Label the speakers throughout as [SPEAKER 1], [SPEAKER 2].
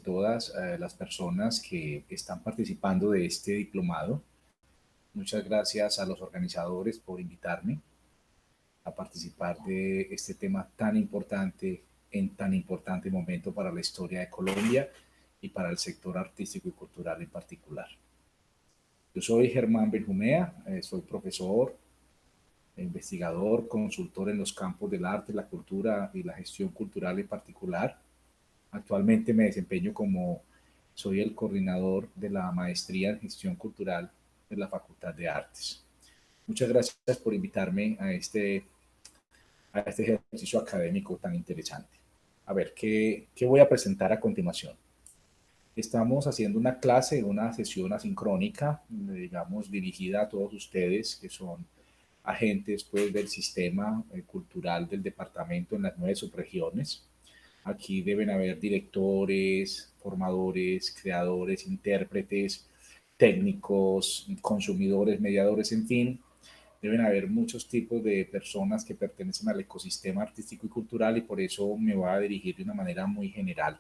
[SPEAKER 1] todas las personas que están participando de este diplomado. Muchas gracias a los organizadores por invitarme a participar de este tema tan importante en tan importante momento para la historia de Colombia y para el sector artístico y cultural en particular. Yo soy Germán Benjumea, soy profesor, investigador, consultor en los campos del arte, la cultura y la gestión cultural en particular. Actualmente me desempeño como soy el coordinador de la maestría en gestión cultural de la Facultad de Artes. Muchas gracias por invitarme a este ejercicio académico tan interesante. A ver, ¿qué voy a presentar a continuación? Estamos haciendo una clase, una sesión asincrónica, digamos, dirigida a todos ustedes que son agentes pues, del sistema cultural del departamento en las 9 subregiones. Aquí deben haber directores, formadores, creadores, intérpretes, técnicos, consumidores, mediadores, en fin. Deben haber muchos tipos de personas que pertenecen al ecosistema artístico y cultural y por eso me voy a dirigir de una manera muy general,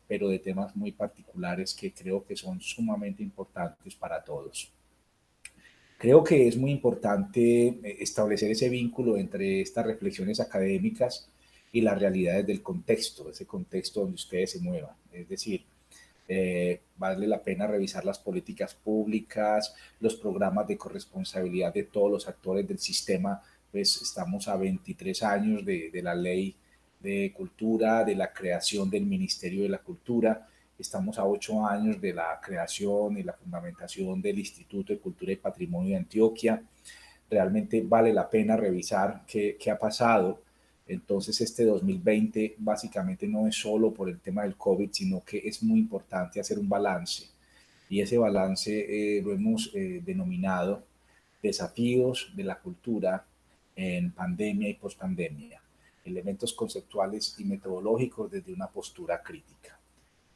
[SPEAKER 1] pero de temas muy particulares que creo que son sumamente importantes para todos. Creo que es muy importante establecer ese vínculo entre estas reflexiones académicas y las realidades del contexto, ese contexto donde ustedes se muevan. Es decir, vale la pena revisar las políticas públicas, los programas de corresponsabilidad de todos los actores del sistema. Pues estamos a 23 años de la ley de cultura, de la creación del Ministerio de la Cultura. Estamos a 8 años de la creación y la fundamentación del Instituto de Cultura y Patrimonio de Antioquia. Realmente vale la pena revisar qué ha pasado. Entonces, este 2020 básicamente no es solo por el tema del COVID, sino que es muy importante hacer un balance. Y ese balance lo hemos denominado desafíos de la cultura en pandemia y pospandemia, elementos conceptuales y metodológicos desde una postura crítica.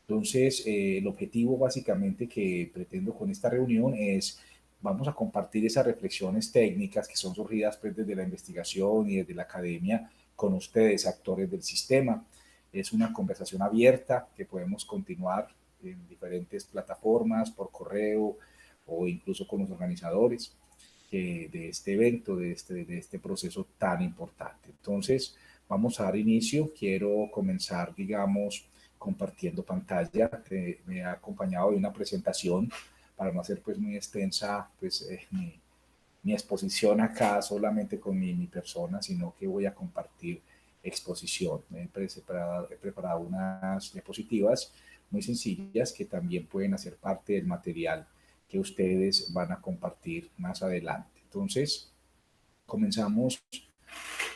[SPEAKER 1] Entonces, el objetivo básicamente que pretendo con esta reunión es, vamos a compartir esas reflexiones técnicas que son surgidas pues, desde la investigación y desde la academia con ustedes, actores del sistema. Es una conversación abierta que podemos continuar en diferentes plataformas, por correo o incluso con los organizadores de este evento, de este proceso tan importante. Entonces, vamos a dar inicio. Quiero comenzar, digamos, compartiendo pantalla. Me ha acompañado de una presentación para no hacer pues muy extensa pues, mi exposición acá solamente con mi persona, sino que voy a compartir exposición. He preparado unas diapositivas muy sencillas que también pueden hacer parte del material que ustedes van a compartir más adelante. Entonces, comenzamos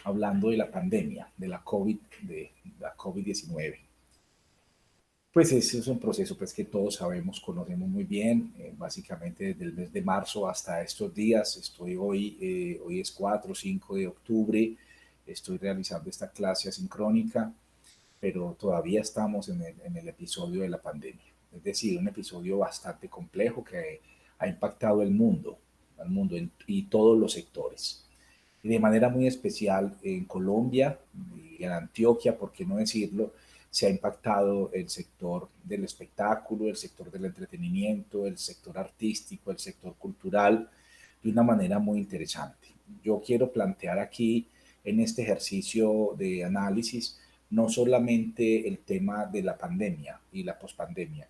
[SPEAKER 1] hablando de la pandemia, de la COVID-19. Pues ese es un proceso pues, que todos sabemos, conocemos muy bien, básicamente desde el mes de marzo hasta estos días. Hoy es 4 o 5 de octubre, estoy realizando esta clase asincrónica, pero todavía estamos en el episodio de la pandemia. Es decir, un episodio bastante complejo que ha impactado el mundo y todos los sectores. Y de manera muy especial en Colombia y en Antioquia, por qué no decirlo, se ha impactado el sector del espectáculo, el sector del entretenimiento, el sector artístico, el sector cultural, de una manera muy interesante. Yo quiero plantear aquí en este ejercicio de análisis no solamente el tema de la pandemia y la pospandemia,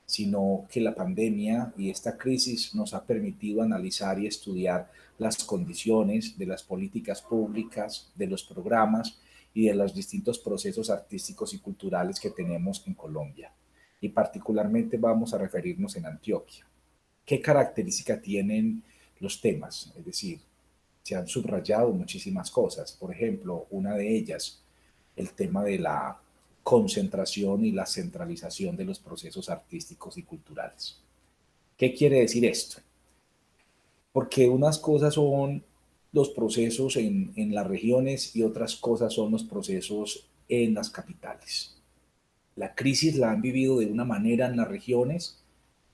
[SPEAKER 1] sino que la pandemia y esta crisis nos ha permitido analizar y estudiar las condiciones de las políticas públicas, de los programas y de los distintos procesos artísticos y culturales que tenemos en Colombia. Y particularmente vamos a referirnos en Antioquia. ¿Qué característica tienen los temas? Es decir, se han subrayado muchísimas cosas. Por ejemplo, una de ellas, el tema de la concentración y la centralización de los procesos artísticos y culturales. ¿Qué quiere decir esto? Porque unas cosas son los procesos en las regiones y otras cosas son los procesos en las capitales. La crisis la han vivido de una manera en las regiones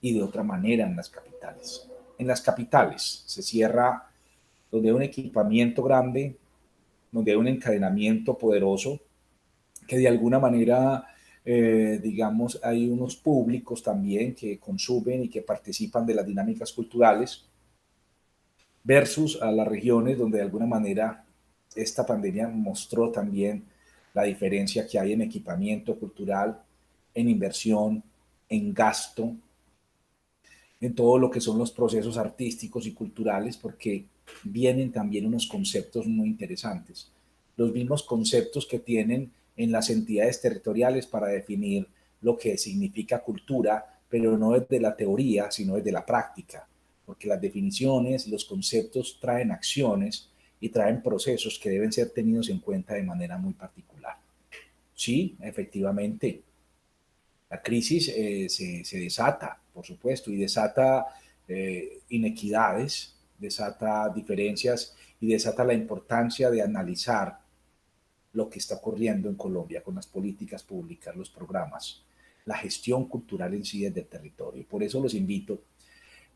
[SPEAKER 1] y de otra manera en las capitales. En las capitales se cierra donde hay un equipamiento grande, donde hay un encadenamiento poderoso que de alguna manera digamos, hay unos públicos también que consumen y que participan de las dinámicas culturales versus a las regiones donde de alguna manera esta pandemia mostró también la diferencia que hay en equipamiento cultural, en inversión, en gasto, en todo lo que son los procesos artísticos y culturales, porque vienen también unos conceptos muy interesantes. Los mismos conceptos que tienen en las entidades territoriales para definir lo que significa cultura, pero no desde la teoría, sino desde la práctica, porque las definiciones y los conceptos traen acciones y traen procesos que deben ser tenidos en cuenta de manera muy particular. Sí, efectivamente, la crisis se desata, por supuesto, y desata inequidades, desata diferencias y desata la importancia de analizar lo que está ocurriendo en Colombia con las políticas públicas, los programas, la gestión cultural en sí desde el territorio. Por eso los invito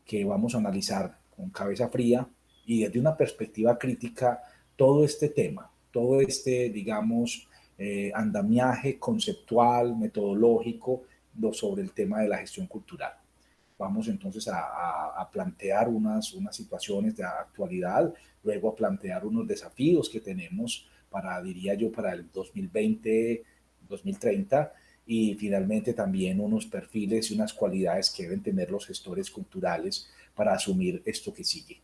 [SPEAKER 1] que vamos a analizar con cabeza fría y desde una perspectiva crítica todo este tema, todo este, digamos, andamiaje conceptual, metodológico sobre el tema de la gestión cultural. Vamos entonces a plantear unas situaciones de actualidad, luego a plantear unos desafíos que tenemos para, diría yo, para el 2020, 2030, y finalmente también unos perfiles y unas cualidades que deben tener los gestores culturales para asumir esto que sigue.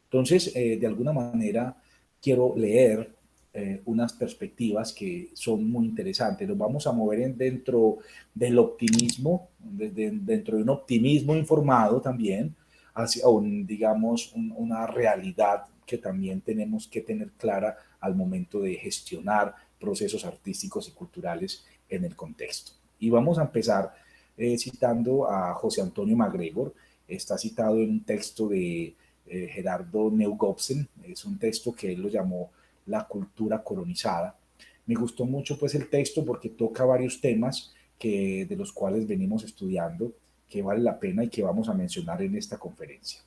[SPEAKER 1] Entonces, de alguna manera, quiero leer unas perspectivas que son muy interesantes. Nos vamos a mover dentro del optimismo, dentro de un optimismo informado también, hacia digamos, una realidad que también tenemos que tener clara al momento de gestionar procesos artísticos y culturales en el contexto. Y vamos a empezar citando a José Antonio MacGregor. Está citado en un texto de Gerardo Neugobsen, es un texto que él lo llamó La cultura colonizada. Me gustó mucho pues el texto porque toca varios temas de los cuales venimos estudiando, que vale la pena y que vamos a mencionar en esta conferencia.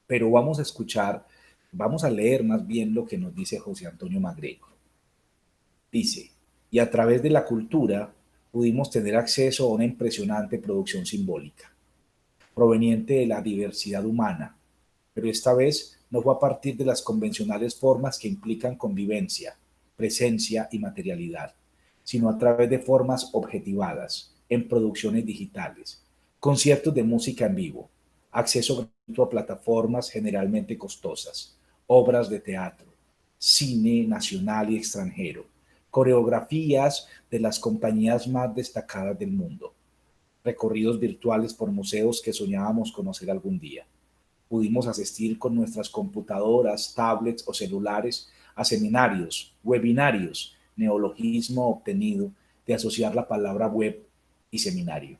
[SPEAKER 1] Pero vamos a escuchar, vamos a leer más bien lo que nos dice José Antonio MacGregor. Dice, y a través de la cultura pudimos tener acceso a una impresionante producción simbólica, proveniente de la diversidad humana, pero esta vez no fue a partir de las convencionales formas que implican convivencia, presencia y materialidad, sino a través de formas objetivadas, en producciones digitales, conciertos de música en vivo, acceso gratuito a plataformas generalmente costosas, obras de teatro, cine nacional y extranjero, coreografías de las compañías más destacadas del mundo, recorridos virtuales por museos que soñábamos conocer algún día. Pudimos asistir con nuestras computadoras, tablets o celulares a seminarios, webinarios, neologismo obtenido de asociar la palabra web y seminario,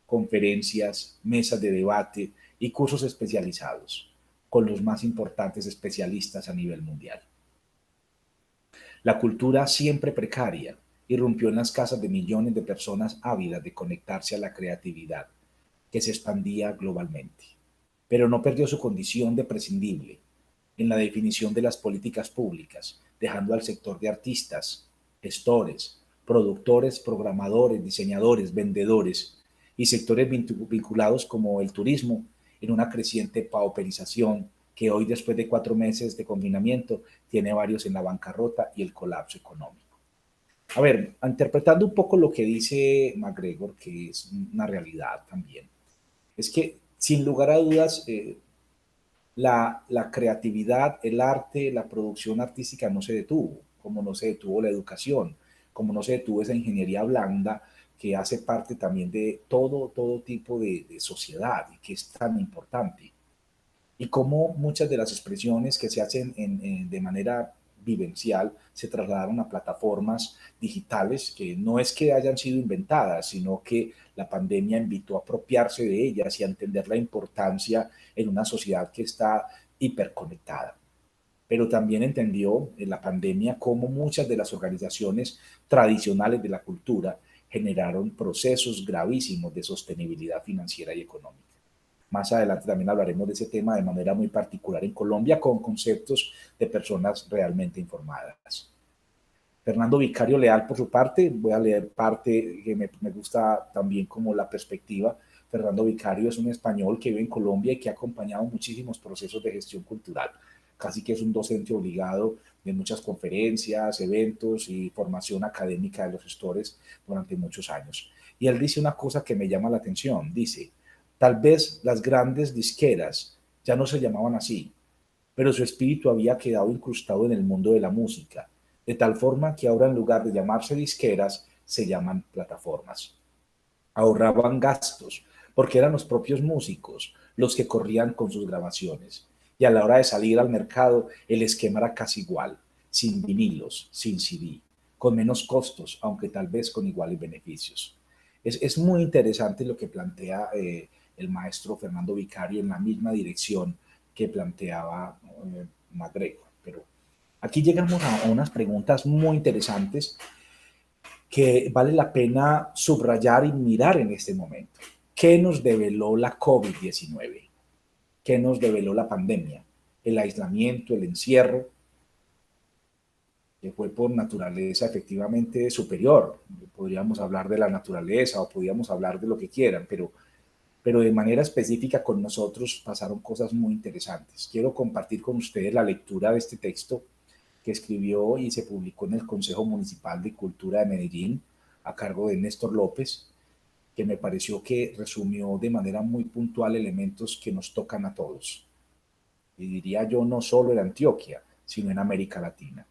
[SPEAKER 1] conferencias, mesas de debate y cursos especializados con los más importantes especialistas a nivel mundial. La cultura, siempre precaria, irrumpió en las casas de millones de personas ávidas de conectarse a la creatividad, que se expandía globalmente. Pero no perdió su condición de prescindible en la definición de las políticas públicas, dejando al sector de artistas, gestores, productores, programadores, diseñadores, vendedores y sectores vinculados como el turismo en una creciente pauperización que hoy, después de 4 meses de confinamiento, tiene varios en la bancarrota y el colapso económico. A ver, interpretando un poco lo que dice MacGregor, que es una realidad también, es que sin lugar a dudas la creatividad, el arte, la producción artística no se detuvo, como no se detuvo la educación, como no se detuvo esa ingeniería blanda que hace parte también de todo tipo de sociedad y que es tan importante. Y cómo muchas de las expresiones que se hacen de manera vivencial se trasladaron a plataformas digitales que no es que hayan sido inventadas, sino que la pandemia invitó a apropiarse de ellas y a entender la importancia en una sociedad que está hiperconectada. Pero también entendió en la pandemia cómo muchas de las organizaciones tradicionales de la cultura generaron procesos gravísimos de sostenibilidad financiera y económica. Más adelante también hablaremos de ese tema de manera muy particular en Colombia con conceptos de personas realmente informadas. Fernando Vicario Leal, por su parte, voy a leer parte que me gusta también como la perspectiva. Fernando Vicario es un español que vive en Colombia y que ha acompañado muchísimos procesos de gestión cultural. Casi que es un docente obligado de muchas conferencias, eventos y formación académica de los gestores durante muchos años. Y él dice una cosa que me llama la atención. Dice, tal vez las grandes disqueras ya no se llamaban así, pero su espíritu había quedado incrustado en el mundo de la música, de tal forma que ahora en lugar de llamarse disqueras, se llaman plataformas. Ahorraban gastos, porque eran los propios músicos los que corrían con sus grabaciones. Y a la hora de salir al mercado, el esquema era casi igual, sin vinilos, sin CD, con menos costos, aunque tal vez con iguales beneficios. Es muy interesante lo que plantea el maestro Fernando Vicario en la misma dirección que planteaba MacGregor. Pero aquí llegamos a unas preguntas muy interesantes que vale la pena subrayar y mirar en este momento. ¿Qué nos develó la COVID-19? ¿Qué nos develó la pandemia? El aislamiento, el encierro, que fue por naturaleza efectivamente superior. Podríamos hablar de la naturaleza o podríamos hablar de lo que quieran, pero de manera específica con nosotros pasaron cosas muy interesantes. Quiero compartir con ustedes la lectura de este texto que escribió y se publicó en el Consejo Municipal de Cultura de Medellín a cargo de Néstor López, que me pareció que resumió de manera muy puntual elementos que nos tocan a todos. Y diría yo no solo en Antioquia, sino en América Latina.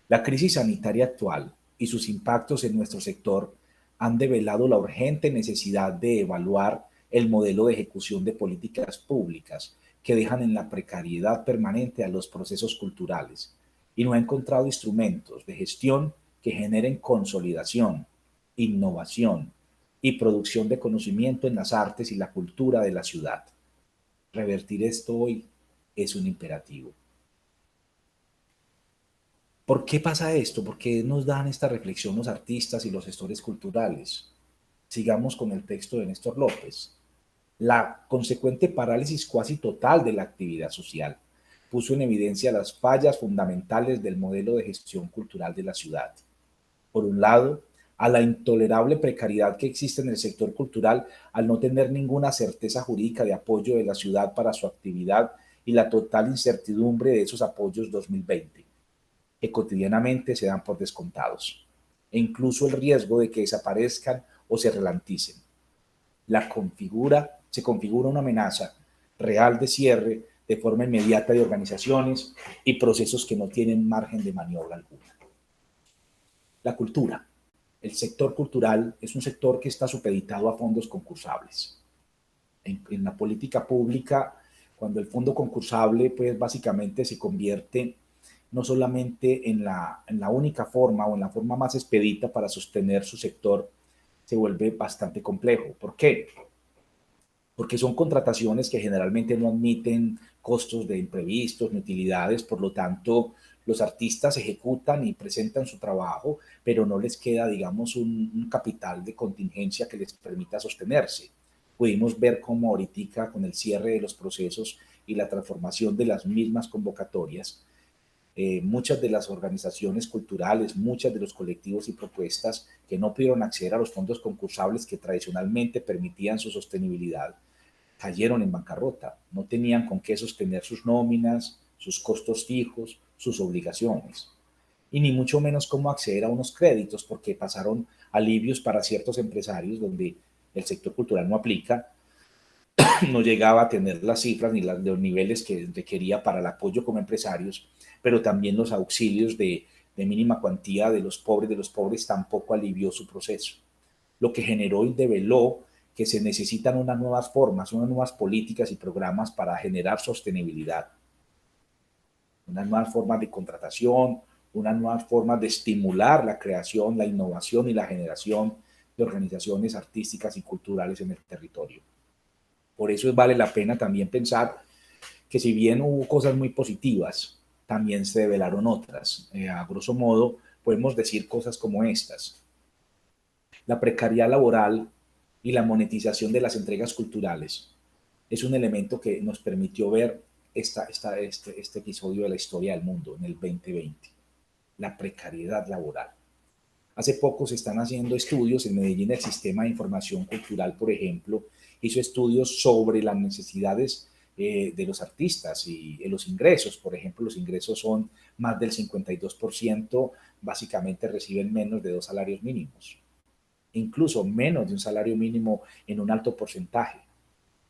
[SPEAKER 1] La crisis sanitaria actual y sus impactos en nuestro sector han develado la urgente necesidad de evaluar el modelo de ejecución de políticas públicas que dejan en la precariedad permanente a los procesos culturales y no ha encontrado instrumentos de gestión que generen consolidación, innovación y producción de conocimiento en las artes y la cultura de la ciudad. Revertir esto hoy es un imperativo. ¿Por qué pasa esto? ¿Por qué nos dan esta reflexión los artistas y los gestores culturales? Sigamos con el texto de Néstor López. La consecuente parálisis cuasi total de la actividad social puso en evidencia las fallas fundamentales del modelo de gestión cultural de la ciudad. Por un lado, a la intolerable precariedad que existe en el sector cultural al no tener ninguna certeza jurídica de apoyo de la ciudad para su actividad y la total incertidumbre de esos apoyos 2020 que cotidianamente se dan por descontados, e incluso el riesgo de que desaparezcan o se relanticen. Se configura una amenaza real de cierre de forma inmediata de organizaciones y procesos que no tienen margen de maniobra alguna. La cultura. El sector cultural es un sector que está supeditado a fondos concursables. En la política pública, cuando el fondo concursable, pues básicamente se convierte no solamente en la única forma o en la forma más expedita para sostener su sector, se vuelve bastante complejo. ¿Por qué? Porque son contrataciones que generalmente no admiten costos de imprevistos ni utilidades, por lo tanto, los artistas ejecutan y presentan su trabajo, pero no les queda, digamos, un capital de contingencia que les permita sostenerse. Pudimos ver cómo ahorita con el cierre de los procesos y la transformación de las mismas convocatorias, muchas de las organizaciones culturales, muchas de los colectivos y propuestas que no pudieron acceder a los fondos concursables que tradicionalmente permitían su sostenibilidad, cayeron en bancarrota, no tenían con qué sostener sus nóminas, sus costos fijos, sus obligaciones, y ni mucho menos cómo acceder a unos créditos, porque pasaron alivios para ciertos empresarios donde el sector cultural no aplica, no llegaba a tener las cifras ni los niveles que requería para el apoyo como empresarios, pero también los auxilios de mínima cuantía de los pobres tampoco alivió su proceso, lo que generó y develó que se necesitan unas nuevas formas, unas nuevas políticas y programas para generar sostenibilidad, unas nuevas formas de contratación, unas nuevas formas de estimular la creación, la innovación y la generación de organizaciones artísticas y culturales en el territorio. Por eso vale la pena también pensar que si bien hubo cosas muy positivas, también se develaron otras. A grosso modo, podemos decir cosas como estas. La precariedad laboral y la monetización de las entregas culturales es un elemento que nos permitió ver este episodio de la historia del mundo en el 2020. la precariedad laboral. Hace poco se están haciendo estudios en Medellín, el Sistema de Información Cultural, por ejemplo, hizo estudios sobre las necesidades de los artistas y los ingresos. Por ejemplo, los ingresos son más del 52%, básicamente reciben menos de 2 salarios mínimos, incluso menos de un salario mínimo en un alto porcentaje,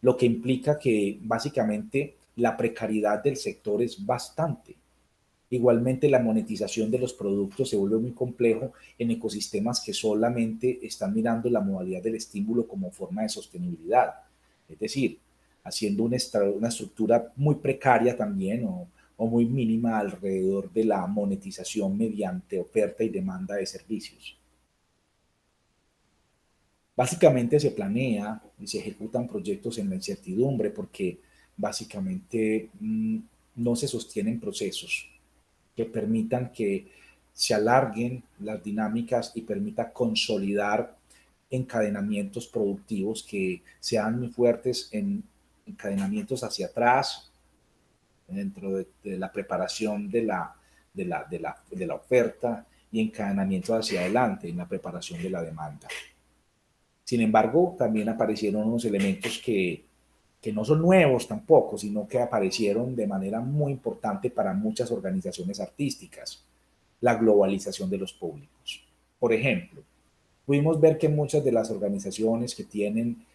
[SPEAKER 1] lo que implica que básicamente la precariedad del sector es bastante. Igualmente, la monetización de los productos se vuelve muy complejo en ecosistemas que solamente están mirando la modalidad del estímulo como forma de sostenibilidad. Es decir, haciendo una estructura muy precaria también o muy mínima alrededor de la monetización mediante oferta y demanda de servicios. Básicamente se planea y se ejecutan proyectos en la incertidumbre porque básicamente no se sostienen procesos que permitan que se alarguen las dinámicas y permita consolidar encadenamientos productivos que sean muy fuertes en encadenamientos hacia atrás, dentro de la preparación de la oferta y encadenamientos hacia adelante en la preparación de la demanda. Sin embargo, también aparecieron unos elementos que no son nuevos tampoco, sino que aparecieron de manera muy importante para muchas organizaciones artísticas: la globalización de los públicos. Por ejemplo, pudimos ver que muchas de las organizaciones que tienen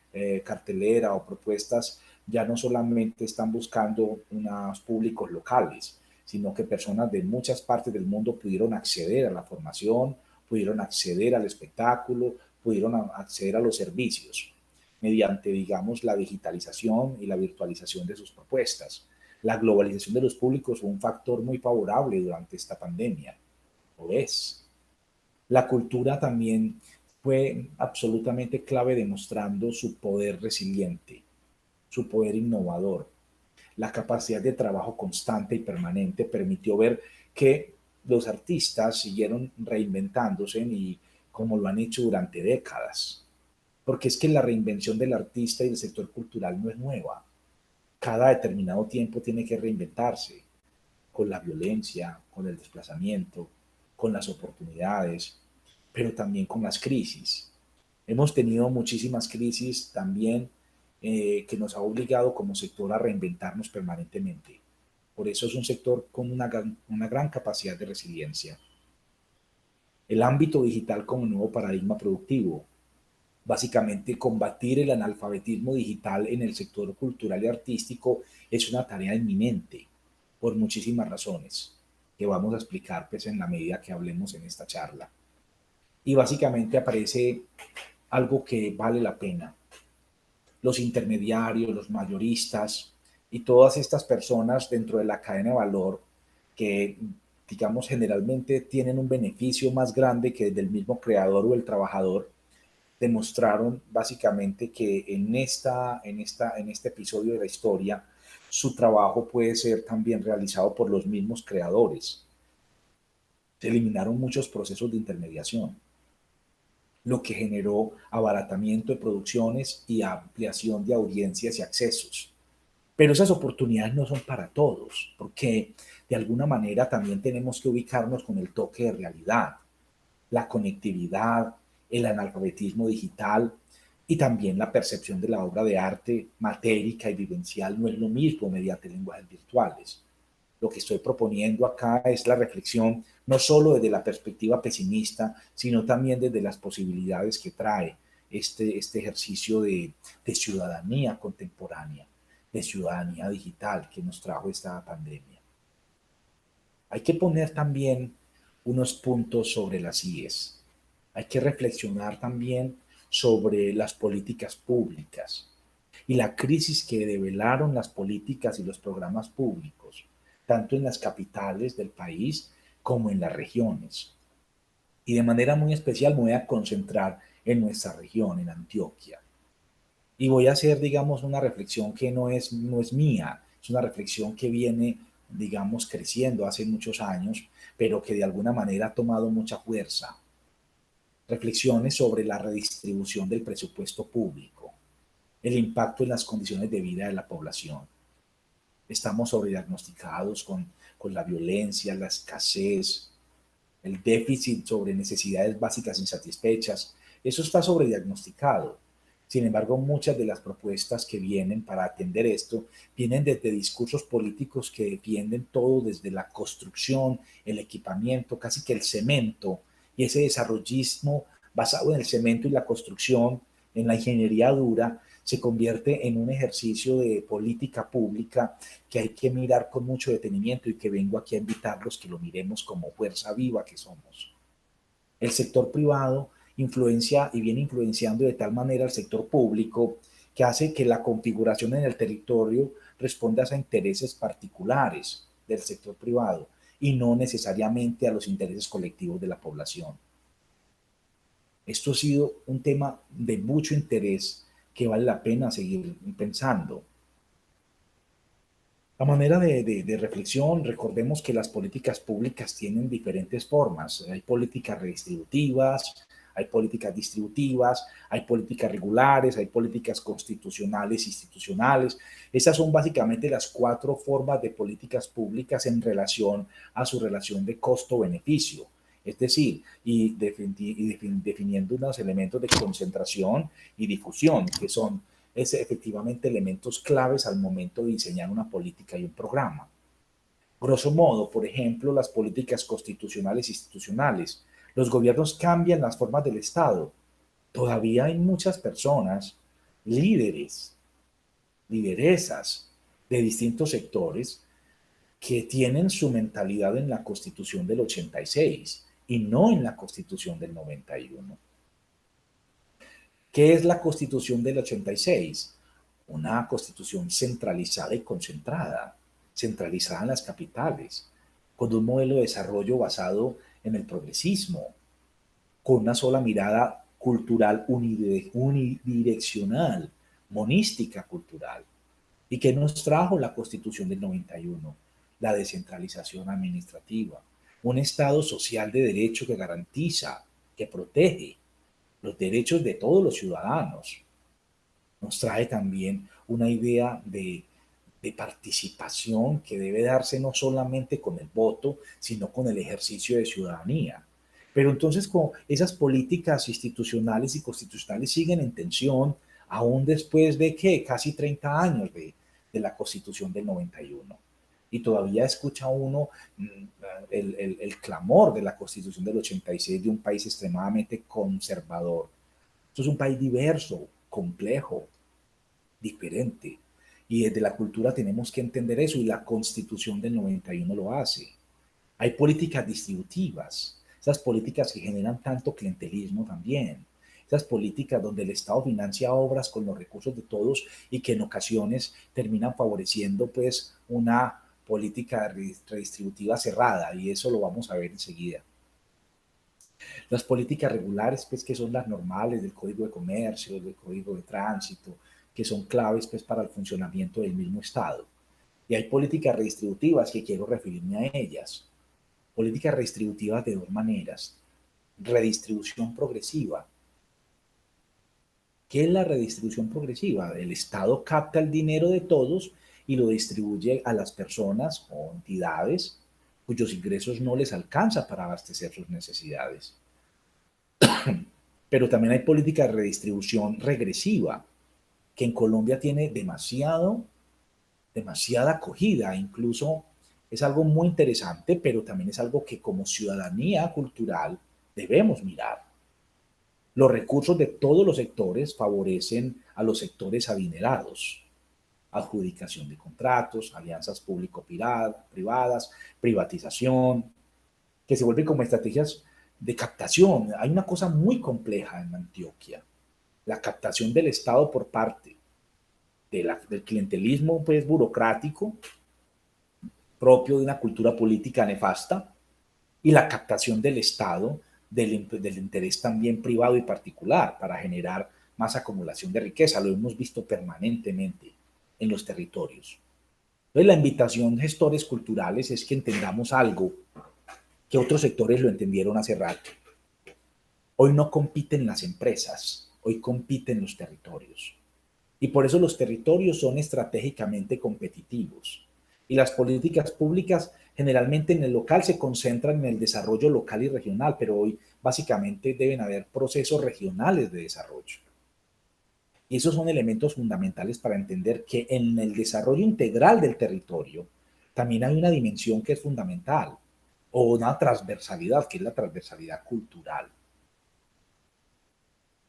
[SPEAKER 1] cartelera o propuestas ya no solamente están buscando unos públicos locales, sino que personas de muchas partes del mundo pudieron acceder a la formación, pudieron acceder al espectáculo, pudieron acceder a los servicios mediante, digamos, la digitalización y la virtualización de sus propuestas. La globalización de los públicos fue un factor muy favorable durante esta pandemia, lo es. La cultura también fue absolutamente clave, demostrando su poder resiliente, su poder innovador. La capacidad de trabajo constante y permanente permitió ver que los artistas siguieron reinventándose y como lo han hecho durante décadas. Porque es que la reinvención del artista y del sector cultural no es nueva. Cada determinado tiempo tiene que reinventarse con la violencia, con el desplazamiento, con las oportunidades, pero también con las crisis. Hemos tenido muchísimas crisis también que nos ha obligado como sector a reinventarnos permanentemente. Por eso es un sector con una gran capacidad de resiliencia. El ámbito digital como nuevo paradigma productivo. Básicamente, combatir el analfabetismo digital en el sector cultural y artístico es una tarea inminente por muchísimas razones que vamos a explicar pues, en la medida que hablemos en esta charla. Y básicamente aparece algo que vale la pena. Los intermediarios, los mayoristas y todas estas personas dentro de la cadena de valor que, digamos, generalmente tienen un beneficio más grande que del mismo creador o el trabajador, demostraron básicamente que en este episodio de la historia su trabajo puede ser también realizado por los mismos creadores. Se eliminaron muchos procesos de intermediación, lo que generó abaratamiento de producciones y ampliación de audiencias y accesos. Pero esas oportunidades no son para todos, porque de alguna manera también tenemos que ubicarnos con el toque de realidad, la conectividad, el analfabetismo digital y también la percepción de la obra de arte matérica y vivencial no es lo mismo mediante lenguajes virtuales. Lo que estoy proponiendo acá es la reflexión no solo desde la perspectiva pesimista, sino también desde las posibilidades que trae este ejercicio de ciudadanía contemporánea, de ciudadanía digital que nos trajo esta pandemia. Hay que poner también unos puntos sobre las IES. Hay que reflexionar también sobre las políticas públicas y la crisis que develaron las políticas y los programas públicos, tanto en las capitales del país como en las regiones. Y de manera muy especial me voy a concentrar en nuestra región, en Antioquia. Y voy a hacer, digamos, una reflexión que no es mía, es una reflexión que viene, digamos, creciendo hace muchos años, pero que de alguna manera ha tomado mucha fuerza. Reflexiones sobre la redistribución del presupuesto público, el impacto en las condiciones de vida de la población. Estamos sobrediagnosticados con la violencia, la escasez, el déficit sobre necesidades básicas insatisfechas, eso está sobrediagnosticado. Sin embargo, muchas de las propuestas que vienen para atender esto vienen desde discursos políticos que defienden todo desde la construcción, el equipamiento, casi que el cemento, y ese desarrollismo basado en el cemento y la construcción, en la ingeniería dura, se convierte en un ejercicio de política pública que hay que mirar con mucho detenimiento y que vengo aquí a invitarlos que lo miremos como fuerza viva que somos. El sector privado influencia y viene influenciando de tal manera al sector público que hace que la configuración en el territorio responda a intereses particulares del sector privado y no necesariamente a los intereses colectivos de la población. Esto ha sido un tema de mucho interés que vale la pena seguir pensando. A manera de reflexión, recordemos que las políticas públicas tienen diferentes formas. Hay políticas redistributivas, hay políticas distributivas, hay políticas regulares, hay políticas constitucionales, institucionales. Esas son básicamente las cuatro formas de políticas públicas en relación a su relación de costo-beneficio. Es decir, definiendo unos elementos de concentración y difusión, que son efectivamente elementos claves al momento de diseñar una política y un programa. Grosso modo, por ejemplo, las políticas constitucionales e institucionales. Los gobiernos cambian las formas del Estado. Todavía hay muchas personas, líderes, lideresas de distintos sectores que tienen su mentalidad en la Constitución del 86 y no en la Constitución del 91. ¿Qué es la Constitución del 86? Una constitución centralizada y concentrada, centralizada en las capitales, con un modelo de desarrollo basado en el progresismo, con una sola mirada cultural unidireccional, monística cultural. ¿Y qué nos trajo la Constitución del 91? La descentralización administrativa, un Estado social de derecho que garantiza, que protege los derechos de todos los ciudadanos. Nos trae también una idea de participación que debe darse no solamente con el voto, sino con el ejercicio de ciudadanía. Pero entonces, como esas políticas institucionales y constitucionales siguen en tensión, aún después de que casi 30 años de la Constitución del 91. Y todavía escucha uno el clamor de la Constitución del 86 de un país extremadamente conservador. Esto es un país diverso, complejo, diferente. Y desde la cultura tenemos que entender eso y la Constitución del 91 lo hace. Hay políticas distributivas, esas políticas que generan tanto clientelismo también. Esas políticas donde el Estado financia obras con los recursos de todos y que en ocasiones terminan favoreciendo pues una política redistributiva cerrada y eso lo vamos a ver enseguida. Las políticas regulares, pues, que son las normales del Código de Comercio, del Código de Tránsito, que son claves, pues, para el funcionamiento del mismo Estado. Y hay políticas redistributivas que quiero referirme a ellas. Políticas redistributivas de dos maneras. Redistribución progresiva. ¿Qué es la redistribución progresiva? El Estado capta el dinero de todos y lo distribuye a las personas o entidades cuyos ingresos no les alcanza para abastecer sus necesidades. Pero también hay política de redistribución regresiva, que en Colombia tiene demasiada acogida, incluso es algo muy interesante, pero también es algo que como ciudadanía cultural debemos mirar. Los recursos de todos los sectores favorecen a los sectores adinerados. Adjudicación de contratos, alianzas público-privadas, privatización, que se vuelven como estrategias de captación. Hay una cosa muy compleja en Antioquia, la captación del Estado por parte del clientelismo pues, burocrático, propio de una cultura política nefasta, y la captación del Estado del interés también privado y particular para generar más acumulación de riqueza. Lo hemos visto permanentemente en los territorios. Entonces, la invitación, gestores culturales, es que entendamos algo que otros sectores lo entendieron hace rato. Hoy no compiten las empresas, hoy compiten los territorios. Y por eso los territorios son estratégicamente competitivos. y las políticas públicas generalmente en el local se concentran en el desarrollo local y regional, pero hoy básicamente deben haber procesos regionales de desarrollo. Y esos son elementos fundamentales para entender que en el desarrollo integral del territorio también hay una dimensión que es fundamental, o una transversalidad, que es la transversalidad cultural.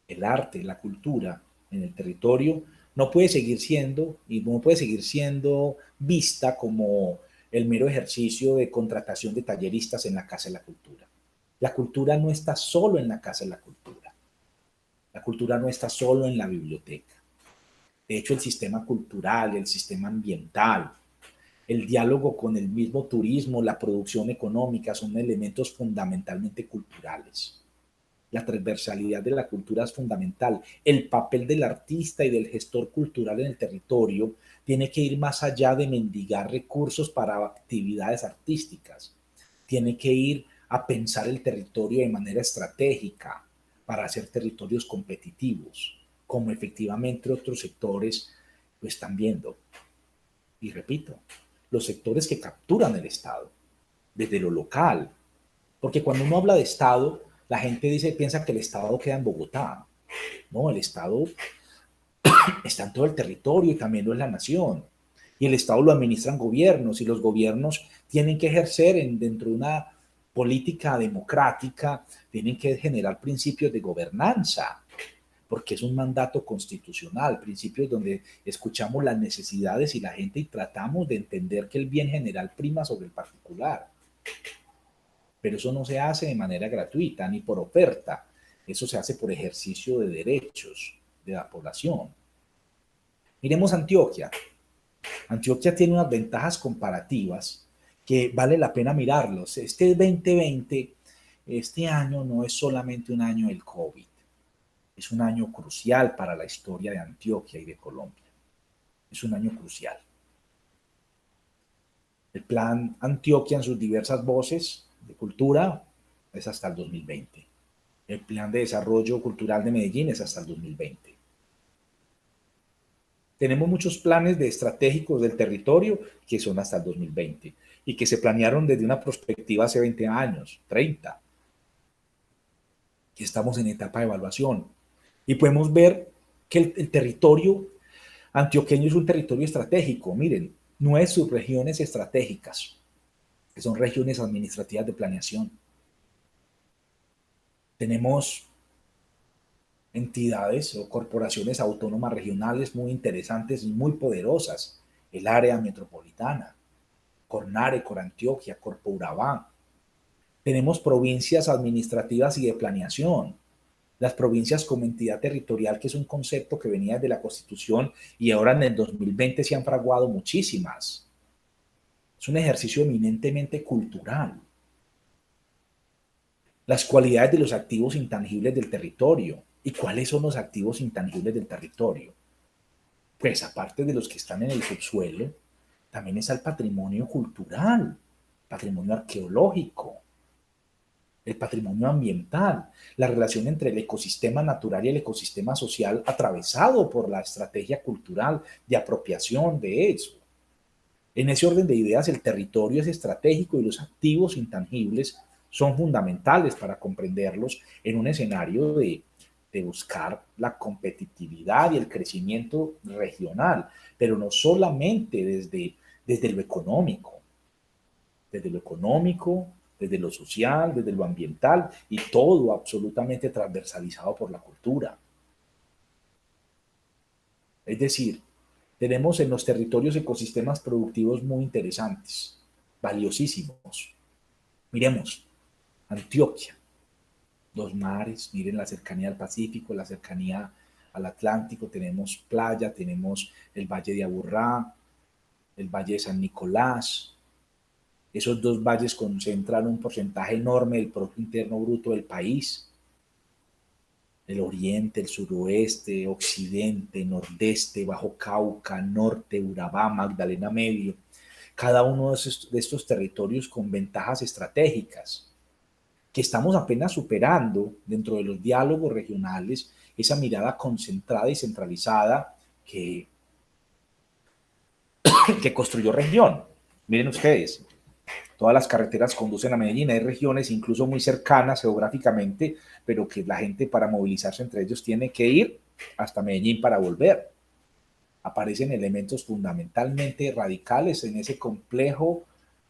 [SPEAKER 1] El arte, la cultura en el territorio no puede seguir siendo y no puede seguir siendo vista como el mero ejercicio de contratación de talleristas en la Casa de la Cultura. La cultura no está solo en la Casa de la Cultura. La cultura no está solo en la biblioteca. De hecho, el sistema cultural, el sistema ambiental, el diálogo con el mismo turismo, la producción económica son elementos fundamentalmente culturales. La transversalidad de la cultura es fundamental. El papel del artista y del gestor cultural en el territorio tiene que ir más allá de mendigar recursos para actividades artísticas. Tiene que ir a pensar el territorio de manera estratégica para hacer territorios competitivos, como efectivamente otros sectores lo están viendo. Y repito, los sectores que capturan el Estado, desde lo local, porque cuando uno habla de Estado, la gente piensa que el Estado queda en Bogotá. No, el Estado está en todo el territorio y también lo es la nación. Y el Estado lo administran gobiernos y los gobiernos tienen que ejercer dentro de una política democrática, tienen que generar principios de gobernanza, porque es un mandato constitucional, principios donde escuchamos las necesidades y la gente y tratamos de entender que el bien general prima sobre el particular. Pero eso no se hace de manera gratuita ni por oferta, eso se hace por ejercicio de derechos de la población. Miremos Antioquia. Antioquia tiene unas ventajas comparativas que vale la pena mirarlos. Este 2020, este año no es solamente un año del COVID, es un año crucial para la historia de Antioquia y de Colombia. Es un año crucial. El plan Antioquia en sus diversas voces de cultura es hasta el 2020. El plan de desarrollo cultural de Medellín es hasta el 2020. Tenemos muchos planes de estratégicos del territorio que son hasta el 2020 y que se planearon desde una perspectiva hace 20 años, 30. Y estamos en etapa de evaluación. Y podemos ver que el territorio antioqueño es un territorio estratégico. Miren, 9 subregiones estratégicas, que son regiones administrativas de planeación. Tenemos entidades o corporaciones autónomas regionales muy interesantes y muy poderosas. El área metropolitana, Cornare, Corantioquia, Corpo Urabá. Tenemos provincias administrativas y de planeación. Las provincias como entidad territorial, que es un concepto que venía de la Constitución y ahora en el 2020 se han fraguado muchísimas. Es un ejercicio eminentemente cultural. Las cualidades de los activos intangibles del territorio. ¿Y cuáles son los activos intangibles del territorio? Pues aparte de los que están en el subsuelo, también está el patrimonio cultural, patrimonio arqueológico, el patrimonio ambiental, la relación entre el ecosistema natural y el ecosistema social atravesado por la estrategia cultural de apropiación de eso. En ese orden de ideas, el territorio es estratégico y los activos intangibles son fundamentales para comprenderlos en un escenario de buscar la competitividad y el crecimiento regional, pero no solamente desde lo económico, desde lo económico, desde lo social, desde lo ambiental y todo absolutamente transversalizado por la cultura. Es decir, tenemos en los territorios ecosistemas productivos muy interesantes, valiosísimos. Miremos, Antioquia, los mares, miren la cercanía al Pacífico, la cercanía al Atlántico, tenemos playa, tenemos el Valle de Aburrá, el Valle de San Nicolás. Esos dos valles concentran un porcentaje enorme del Producto Interno Bruto del país. El oriente, el suroeste, occidente, nordeste, Bajo Cauca, norte, Urabá, Magdalena Medio. Cada uno de estos territorios con ventajas estratégicas que estamos apenas superando dentro de los diálogos regionales, esa mirada concentrada y centralizada que construyó región. Miren ustedes, todas las carreteras conducen a Medellín. Hay regiones incluso muy cercanas geográficamente, pero que la gente para movilizarse entre ellos tiene que ir hasta Medellín para volver. Aparecen elementos fundamentalmente radicales en ese complejo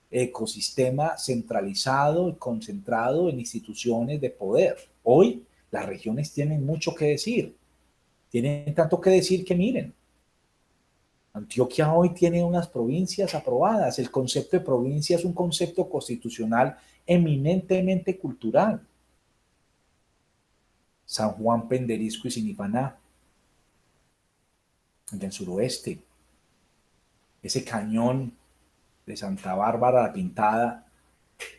[SPEAKER 1] ecosistema centralizado y concentrado en instituciones de poder. Hoy las regiones tienen mucho que decir. Tienen tanto que decir que miren, Antioquia hoy tiene unas provincias aprobadas. El concepto de provincia es un concepto constitucional eminentemente cultural. San Juan, Penderisco y Sinipaná, en el suroeste. Ese cañón de Santa Bárbara la Pintada,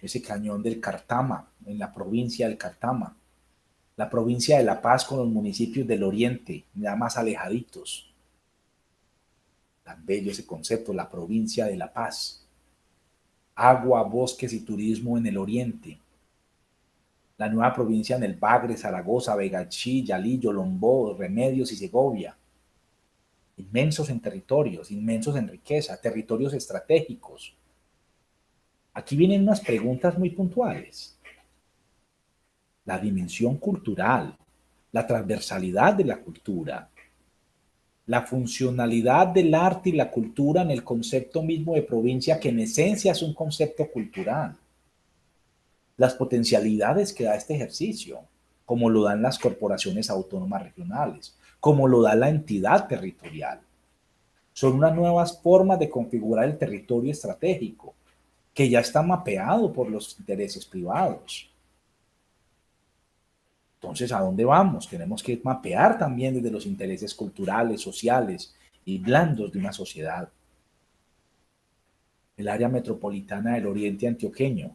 [SPEAKER 1] ese cañón del Cartama, en la provincia del Cartama. La provincia de La Paz con los municipios del oriente, ya más alejaditos. Tan bello ese concepto, la provincia de La Paz. Agua, bosques y turismo en el oriente. La nueva provincia en el Bagre, Zaragoza, Begachí, Yalillo, Lombó, Remedios y Segovia. Inmensos en territorios, inmensos en riqueza, territorios estratégicos. Aquí vienen unas preguntas muy puntuales. La dimensión cultural, la transversalidad de la cultura, la funcionalidad del arte y la cultura en el concepto mismo de provincia, que en esencia es un concepto cultural. Las potencialidades que da este ejercicio, como lo dan las corporaciones autónomas regionales, como lo da la entidad territorial. Son unas nuevas formas de configurar el territorio estratégico, que ya está mapeado por los intereses privados. Entonces, ¿a dónde vamos? Tenemos que mapear también desde los intereses culturales, sociales y blandos de una sociedad. El área metropolitana del Oriente Antioqueño,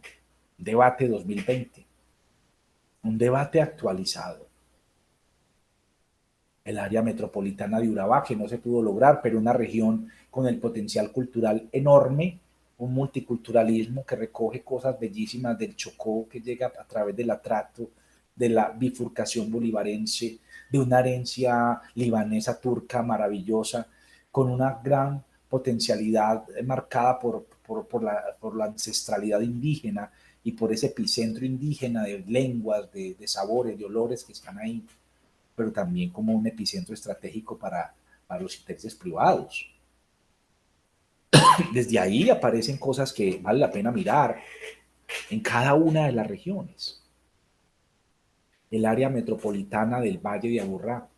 [SPEAKER 1] debate 2020, un debate actualizado. El área metropolitana de Urabá, que no se pudo lograr, pero una región con el potencial cultural enorme, un multiculturalismo que recoge cosas bellísimas del Chocó, que llega a través del atrato, de la bifurcación bolivarense, de una herencia libanesa turca maravillosa, con una gran potencialidad marcada por la ancestralidad indígena y por ese epicentro indígena de lenguas, de sabores, de olores que están ahí, pero también como un epicentro estratégico para los intereses privados. Desde ahí aparecen cosas que vale la pena mirar en cada una de las regiones. El área metropolitana del Valle de Aburrá,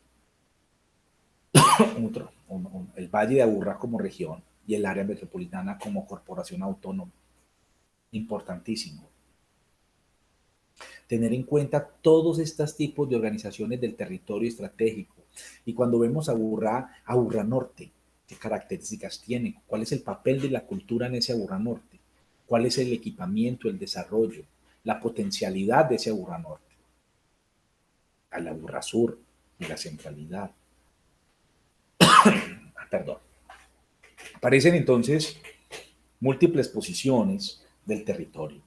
[SPEAKER 1] el Valle de Aburrá como región y el área metropolitana como corporación autónoma. Importantísimo. Tener en cuenta todos estos tipos de organizaciones del territorio estratégico. Y cuando vemos Aburrá Norte, ¿qué características tiene? ¿Cuál es el papel de la cultura en ese Aburrá Norte? ¿Cuál es el equipamiento, el desarrollo, la potencialidad de ese Aburrá Norte? Al Aburrá Sur y la centralidad. Perdón. Aparecen entonces múltiples posiciones del territorio.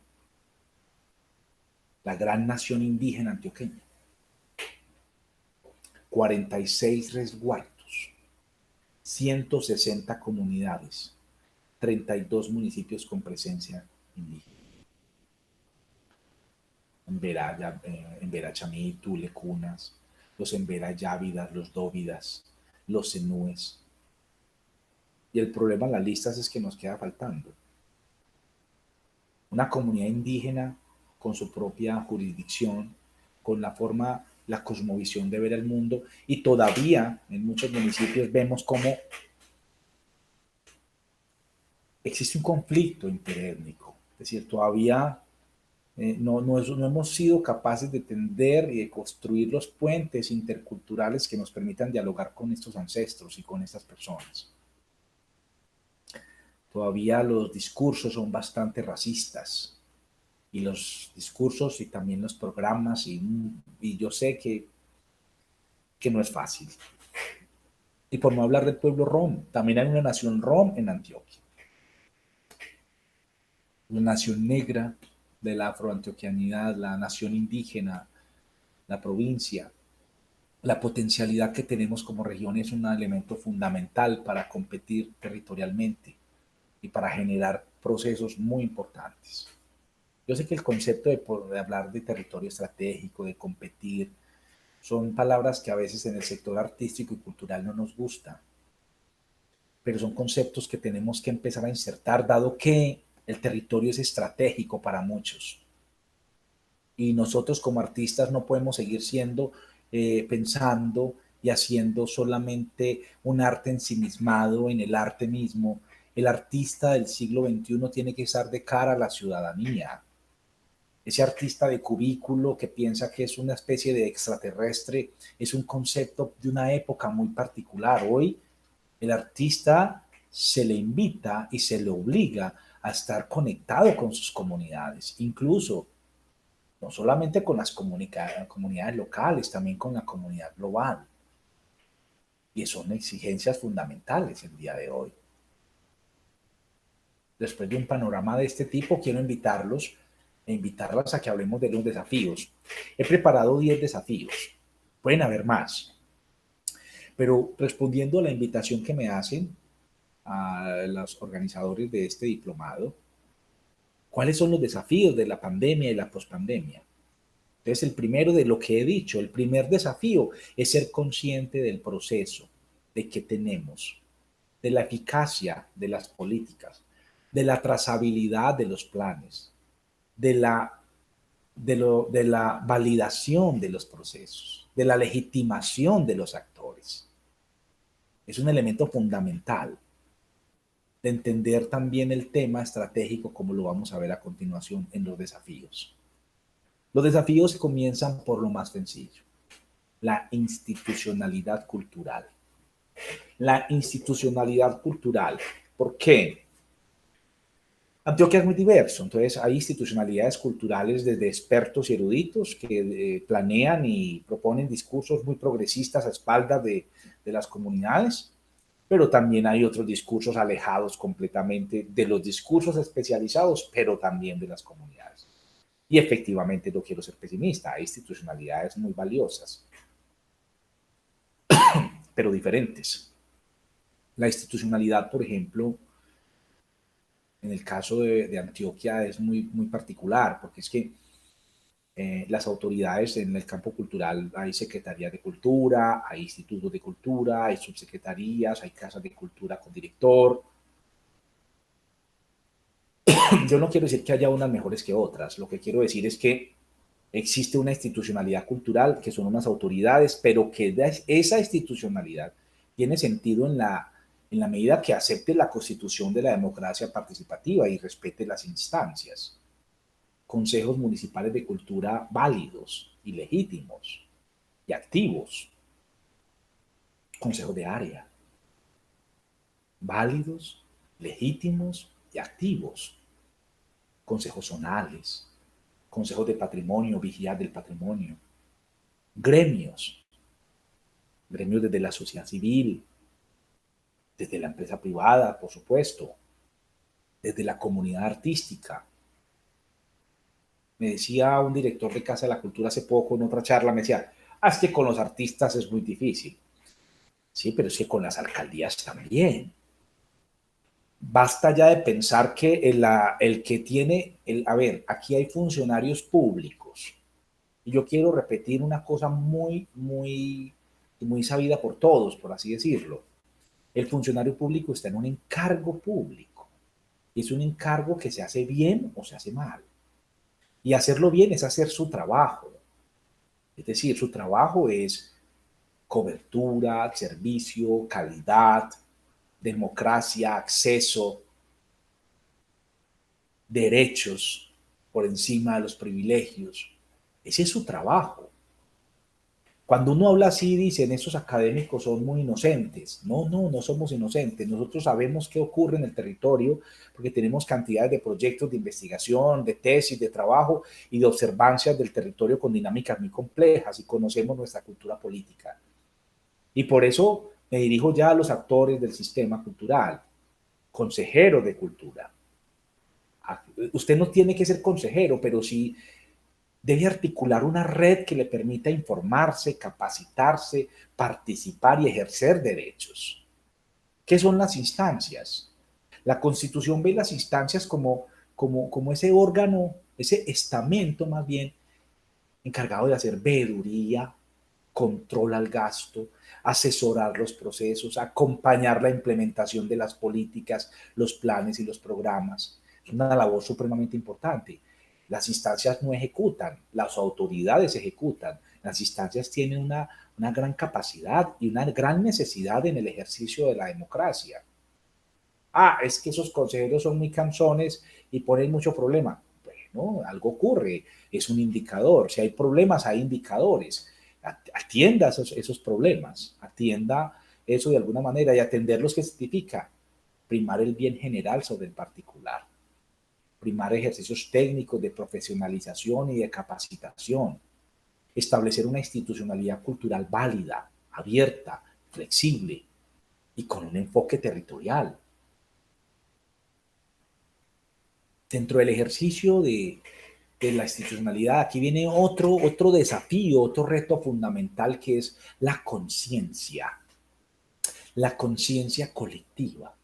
[SPEAKER 1] La gran nación indígena antioqueña. 46 resguardos, 160 comunidades, 32 municipios con presencia indígena. En Verachamí, Tule, Cunas, los Embera Yávidas, los Dóvidas, los Zenúes. Y el problema en las listas es que nos queda faltando una comunidad indígena con su propia jurisdicción, con la forma, la cosmovisión de ver el mundo, y todavía en muchos municipios vemos cómo existe un conflicto interétnico, es decir, todavía no hemos sido capaces de tender y de construir los puentes interculturales que nos permitan dialogar con estos ancestros y con estas personas. Todavía los discursos son bastante racistas, y los discursos y también los programas, y yo sé que no es fácil. Y por no hablar del pueblo rom, también hay una nación rom en Antioquia. La nación negra de la afroantioquianidad, la nación indígena, la provincia, la potencialidad que tenemos como región es un elemento fundamental para competir territorialmente y para generar procesos muy importantes. Yo sé que el concepto de hablar de territorio estratégico, de competir, son palabras que a veces en el sector artístico y cultural no nos gustan, pero son conceptos que tenemos que empezar a insertar, dado que el territorio es estratégico para muchos. Y nosotros como artistas no podemos seguir siendo, pensando y haciendo solamente un arte ensimismado en el arte mismo. El artista del siglo XXI tiene que estar de cara a la ciudadanía. Ese artista de cubículo que piensa que es una especie de extraterrestre es un concepto de una época muy particular. Hoy el artista se le invita y se le obliga a estar conectado con sus comunidades, incluso no solamente con las comunidades locales, también con la comunidad global. Y son exigencias fundamentales el día de hoy. Después de un panorama de este tipo, quiero invitarlos e invitarlas a que hablemos de los desafíos. He preparado 10 desafíos. Pueden haber más. Pero respondiendo a la invitación que me hacen a los organizadores de este diplomado, ¿cuáles son los desafíos de la pandemia y la pospandemia? Entonces, el primero de lo que he dicho, el primer desafío es ser consciente del proceso, de que tenemos, de la eficacia de las políticas, de la trazabilidad de los planes, de la validación de los procesos, de la legitimación de los actores. Es un elemento fundamental de entender también el tema estratégico, como lo vamos a ver a continuación en los desafíos. Los desafíos comienzan por lo más sencillo, la institucionalidad cultural. La institucionalidad cultural. ¿Por qué? Antioquia es muy diverso, entonces hay institucionalidades culturales desde expertos y eruditos que planean y proponen discursos muy progresistas a espaldas de las comunidades, pero también hay otros discursos alejados completamente de los discursos especializados, pero también de las comunidades. Y efectivamente no quiero ser pesimista, hay institucionalidades muy valiosas, pero diferentes. La institucionalidad, por ejemplo, en el caso de Antioquia es muy particular, porque es que las autoridades en el campo cultural, hay secretarías de cultura, hay institutos de cultura, hay subsecretarías, hay casas de cultura con director. Yo no quiero decir que haya unas mejores que otras, lo que quiero decir es que existe una institucionalidad cultural que son unas autoridades, pero que esa institucionalidad tiene sentido en la medida que acepte la constitución de la democracia participativa y respete las instancias. Consejos municipales de cultura válidos y legítimos y activos. Consejos de área válidos, legítimos y activos. Consejos zonales, consejos de patrimonio, vigilidad del patrimonio, gremios, gremios desde la sociedad civil, desde la empresa privada, por supuesto, desde la comunidad artística. Me decía un director de Casa de la Cultura hace poco en otra charla, me decía, es que con los artistas es muy difícil. Sí, pero es que con las alcaldías también. Basta ya de pensar que el que tiene, a ver, aquí hay funcionarios públicos. Y yo quiero repetir una cosa muy sabida por todos, por así decirlo. El funcionario público está en un encargo público. Y es un encargo que se hace bien o se hace mal. Y hacerlo bien es hacer su trabajo. Es decir, su trabajo es cobertura, servicio, calidad, democracia, acceso, derechos por encima de los privilegios. Ese es su trabajo. Cuando uno habla así, dicen, esos académicos son muy inocentes. No somos inocentes. Nosotros sabemos qué ocurre en el territorio porque tenemos cantidades de proyectos de investigación, de tesis, de trabajo y de observancias del territorio con dinámicas muy complejas y conocemos nuestra cultura política. Y por eso me dirijo ya a los actores del sistema cultural, consejeros de cultura. Usted no tiene que ser consejero, pero sí debe articular una red que le permita informarse, capacitarse, participar y ejercer derechos. ¿Qué son las instancias? La Constitución ve las instancias como ese órgano, ese estamento más bien, encargado de hacer veeduría, control al gasto, asesorar los procesos, acompañar la implementación de las políticas, los planes y los programas. Es una labor supremamente importante. Las instancias no ejecutan, las autoridades ejecutan. Las instancias tienen una gran capacidad y una gran necesidad en el ejercicio de la democracia. Es que esos consejeros son muy cansones y ponen mucho problema. Bueno, algo ocurre, es un indicador. Si hay problemas, hay indicadores. Atienda esos problemas, atienda eso de alguna manera y atenderlos, que significa primar el bien general sobre el particular, primar ejercicios técnicos de profesionalización y de capacitación, establecer una institucionalidad cultural válida, abierta, flexible y con un enfoque territorial. Dentro del ejercicio de la institucionalidad, aquí viene otro desafío, otro reto fundamental, que es la conciencia colectiva.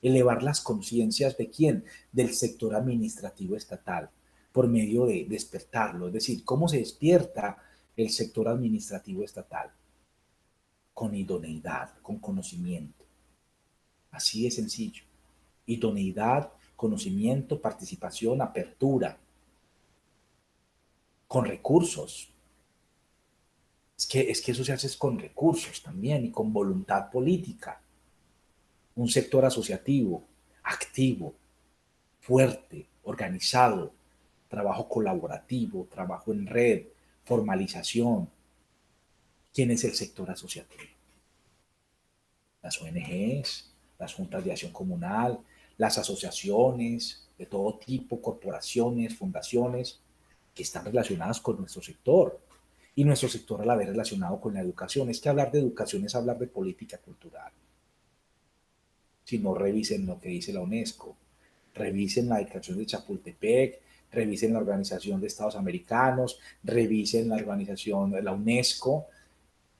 [SPEAKER 1] Elevar las conciencias ¿de quién? Del sector administrativo estatal, por medio de despertarlo. Es decir, ¿cómo se despierta el sector administrativo estatal? Con idoneidad, con conocimiento. Así de sencillo. Idoneidad, conocimiento, participación, apertura, con recursos. Es que eso se hace con recursos también y con voluntad política. Un sector asociativo, activo, fuerte, organizado, trabajo colaborativo, trabajo en red, formalización. ¿Quién es el sector asociativo? Las ONGs, las juntas de acción comunal, las asociaciones de todo tipo, corporaciones, fundaciones, que están relacionadas con nuestro sector. Y nuestro sector a la vez relacionado con la educación. Es que hablar de educación es hablar de política cultural. Si no, revisen lo que dice la UNESCO, revisen la Declaración de Chapultepec, revisen la Organización de Estados Americanos, revisen la organización de la UNESCO.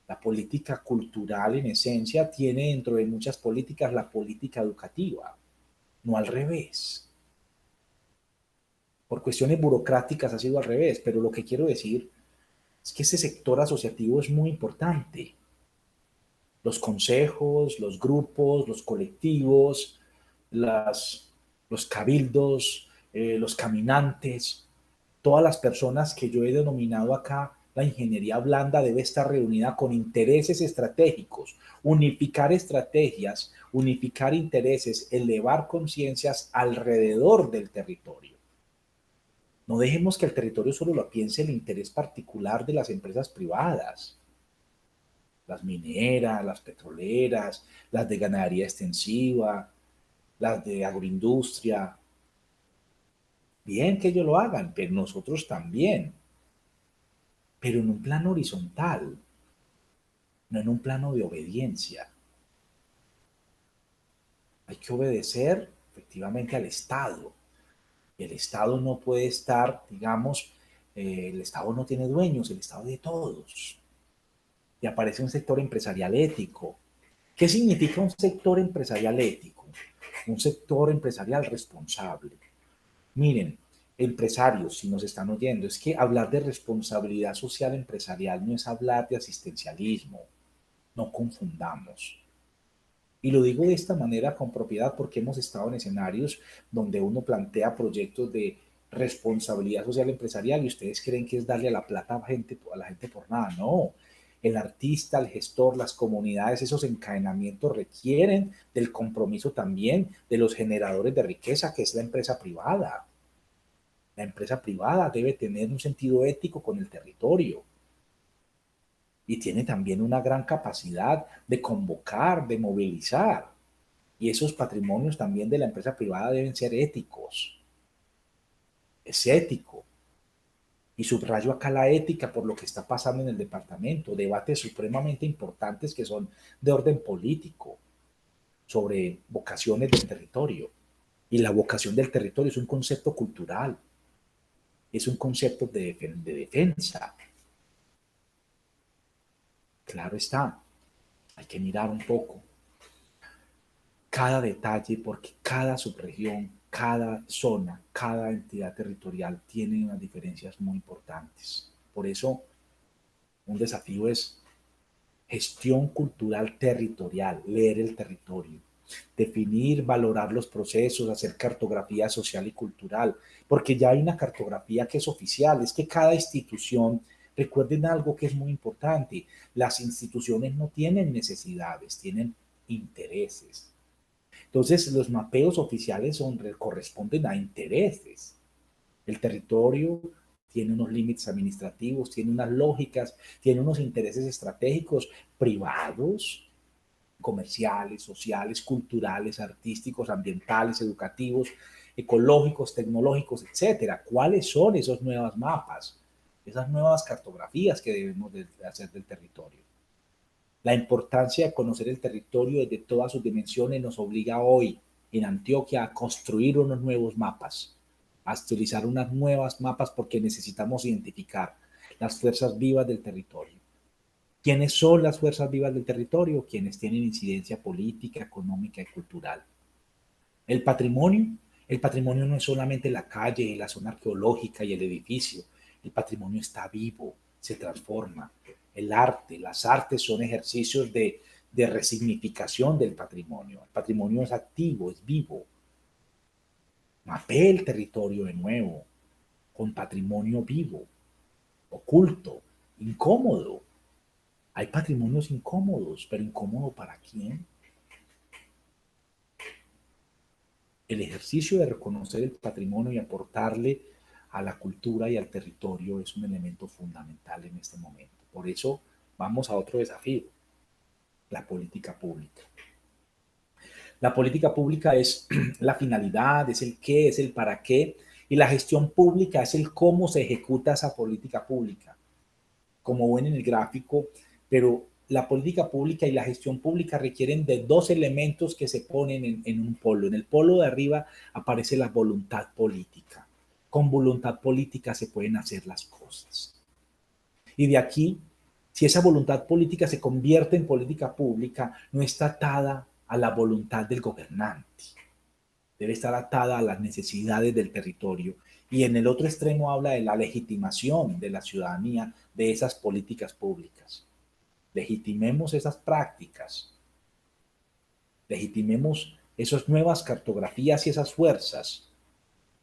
[SPEAKER 1] La política cultural, en esencia, tiene dentro de muchas políticas la política educativa, no al revés. Por cuestiones burocráticas ha sido al revés, pero lo que quiero decir es que ese sector asociativo es muy importante. Los consejos, los grupos, los colectivos, las, los cabildos, los caminantes, todas las personas que yo he denominado acá la ingeniería blanda, debe estar reunida con intereses estratégicos, unificar estrategias, unificar intereses, elevar conciencias alrededor del territorio. No dejemos que el territorio solo lo piense el interés particular de las empresas privadas, las mineras, las petroleras, las de ganadería extensiva, las de agroindustria. Bien que ellos lo hagan, pero nosotros también, pero en un plano horizontal, no en un plano de obediencia. Hay que obedecer efectivamente al Estado. Y el Estado no puede estar, digamos, el Estado no tiene dueños, el Estado es de todos. Y aparece un sector empresarial ético. ¿Qué significa un sector empresarial ético? Un sector empresarial responsable. Miren, empresarios, si nos están oyendo, es que hablar de responsabilidad social empresarial no es hablar de asistencialismo. No confundamos. Y lo digo de esta manera con propiedad porque hemos estado en escenarios donde uno plantea proyectos de responsabilidad social empresarial y ustedes creen que es darle a la plata a la gente por nada. No, el artista, el gestor, las comunidades, esos encadenamientos requieren del compromiso también de los generadores de riqueza, que es la empresa privada. La empresa privada debe tener un sentido ético con el territorio y tiene también una gran capacidad de convocar, de movilizar. Y esos patrimonios también de la empresa privada deben ser éticos. Es ético. Y subrayo acá la ética por lo que está pasando en el departamento. Debates supremamente importantes que son de orden político sobre vocaciones del territorio. Y la vocación del territorio es un concepto cultural. Es un concepto de defensa. Claro está. Hay que mirar un poco. cada detalle, porque cada subregión, cada zona, cada entidad territorial tiene unas diferencias muy importantes. Por eso, un desafío es gestión cultural territorial, leer el territorio, definir, valorar los procesos, hacer cartografía social y cultural, porque ya hay una cartografía que es oficial, es que cada institución, recuerden algo que es muy importante, las instituciones no tienen necesidades, tienen intereses. Entonces, los mapeos oficiales corresponden a intereses. El territorio tiene unos límites administrativos, tiene unas lógicas, tiene unos intereses estratégicos privados, comerciales, sociales, culturales, artísticos, ambientales, educativos, ecológicos, tecnológicos, etcétera. ¿Cuáles son esos nuevos mapas? Esas nuevas cartografías que debemos de hacer del territorio. La importancia de conocer el territorio desde todas sus dimensiones nos obliga hoy en Antioquia a construir unos nuevos mapas, a utilizar unas nuevas mapas porque necesitamos identificar las fuerzas vivas del territorio. ¿Quiénes son las fuerzas vivas del territorio? Quienes tienen incidencia política, económica y cultural. El patrimonio no es solamente la calle, la zona arqueológica y el edificio. El patrimonio está vivo, se transforma. El arte, las artes son ejercicios de resignificación del patrimonio. El patrimonio es activo, es vivo. Mapee el territorio de nuevo, con patrimonio vivo, oculto, incómodo. Hay patrimonios incómodos, pero incómodo ¿para quién? El ejercicio de reconocer el patrimonio y aportarle a la cultura y al territorio es un elemento fundamental en este momento. Por eso vamos a otro desafío, la política pública. La política pública es la finalidad, es el qué, es el para qué, y la gestión pública es el cómo se ejecuta esa política pública. Como ven en el gráfico, pero la política pública y la gestión pública requieren de dos elementos que se ponen en un polo. En el polo de arriba aparece la voluntad política. Con voluntad política se pueden hacer las cosas. Y de aquí, si esa voluntad política se convierte en política pública, no está atada a la voluntad del gobernante. Debe estar atada a las necesidades del territorio. Y en el otro extremo habla de la legitimación de la ciudadanía de esas políticas públicas. Legitimemos esas prácticas, legitimemos esas nuevas cartografías y esas fuerzas,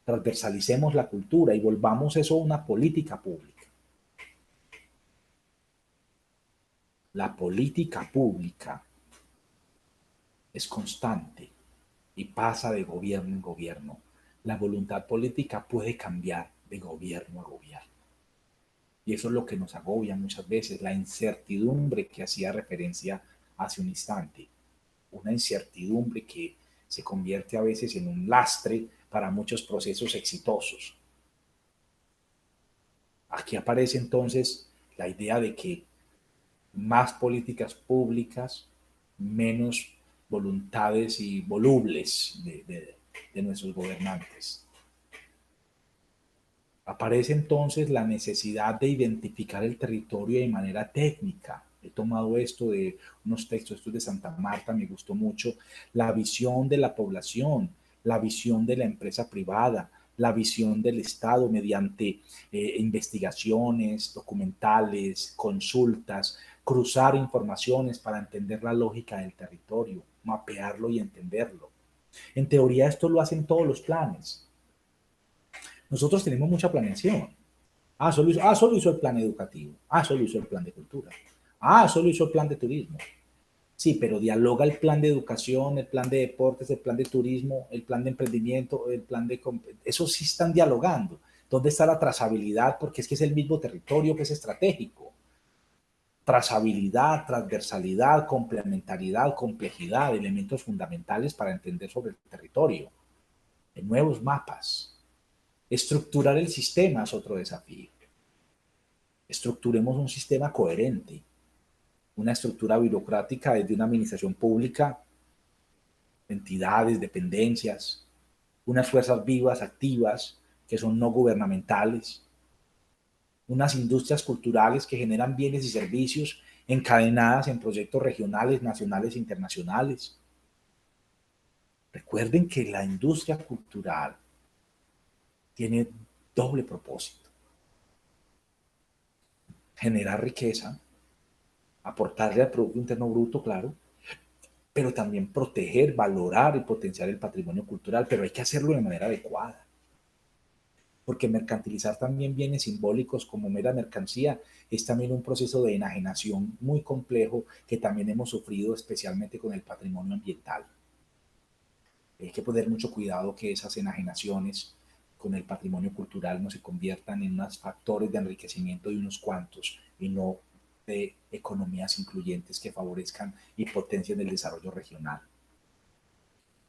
[SPEAKER 1] transversalicemos la cultura y volvamos eso a una política pública. La política pública es constante y pasa de gobierno en gobierno. La voluntad política puede cambiar de gobierno a gobierno. Y eso es lo que nos agobia muchas veces, la incertidumbre que hacía referencia hace un instante. Una incertidumbre que se convierte a veces en un lastre para muchos procesos exitosos. Aquí aparece entonces la idea de que más políticas públicas, menos voluntades y volubles de nuestros gobernantes. Aparece entonces la necesidad de identificar el territorio de manera técnica. He tomado esto de unos textos, esto de Santa Marta, me gustó mucho. La visión de la población, la visión de la empresa privada, la visión del Estado mediante investigaciones, documentales, consultas, cruzar informaciones para entender la lógica del territorio, mapearlo y entenderlo. En teoría esto lo hacen todos los planes. Nosotros tenemos mucha planeación. Solo hizo el plan educativo. Solo hizo el plan de cultura. Solo hizo el plan de turismo. Sí, pero dialoga el plan de educación, el plan de deportes, el plan de turismo, el plan de emprendimiento, el plan de... Eso sí están dialogando. ¿Dónde está la trazabilidad? Porque es que es el mismo territorio que es estratégico. Trazabilidad, transversalidad, complementariedad, complejidad, elementos fundamentales para entender sobre el territorio. En nuevos mapas. Estructurar el sistema es otro desafío. Estructuremos un sistema coherente, una estructura burocrática desde una administración pública, entidades, dependencias, unas fuerzas vivas, activas, que son no gubernamentales, unas industrias culturales que generan bienes y servicios encadenadas en proyectos regionales, nacionales e internacionales, Recuerden que la industria cultural tiene doble propósito: generar riqueza, aportarle al Producto Interno Bruto, claro, pero también proteger, valorar y potenciar el patrimonio cultural, pero hay que hacerlo de manera adecuada. Porque mercantilizar también bienes simbólicos como mera mercancía es también un proceso de enajenación muy complejo que también hemos sufrido especialmente con el patrimonio ambiental. Hay que poner mucho cuidado que esas enajenaciones con el patrimonio cultural no se conviertan en unos factores de enriquecimiento de unos cuantos y no de economías incluyentes que favorezcan y potencien el desarrollo regional.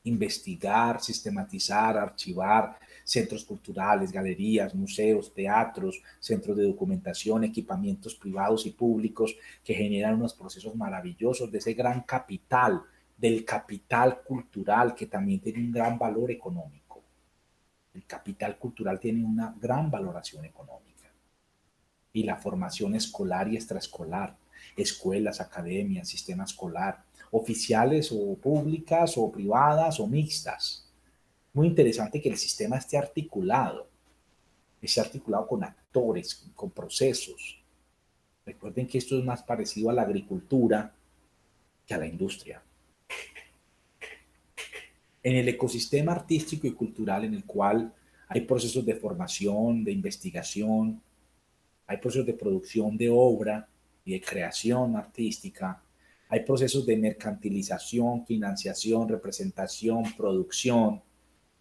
[SPEAKER 1] Investigar, sistematizar, archivar centros culturales, galerías, museos, teatros, centros de documentación, equipamientos privados y públicos que generan unos procesos maravillosos de ese gran capital, del capital cultural que también tiene un gran valor económico. El capital cultural tiene una gran valoración económica. Y la formación escolar y extraescolar, escuelas, academias, sistema escolar, oficiales o públicas o privadas o mixtas. Muy interesante que el sistema esté articulado con actores, con procesos. Recuerden que esto es más parecido a la agricultura que a la industria. En el ecosistema artístico y cultural en el cual hay procesos de formación, de investigación, hay procesos de producción de obra y de creación artística, hay procesos de mercantilización, financiación, representación, producción,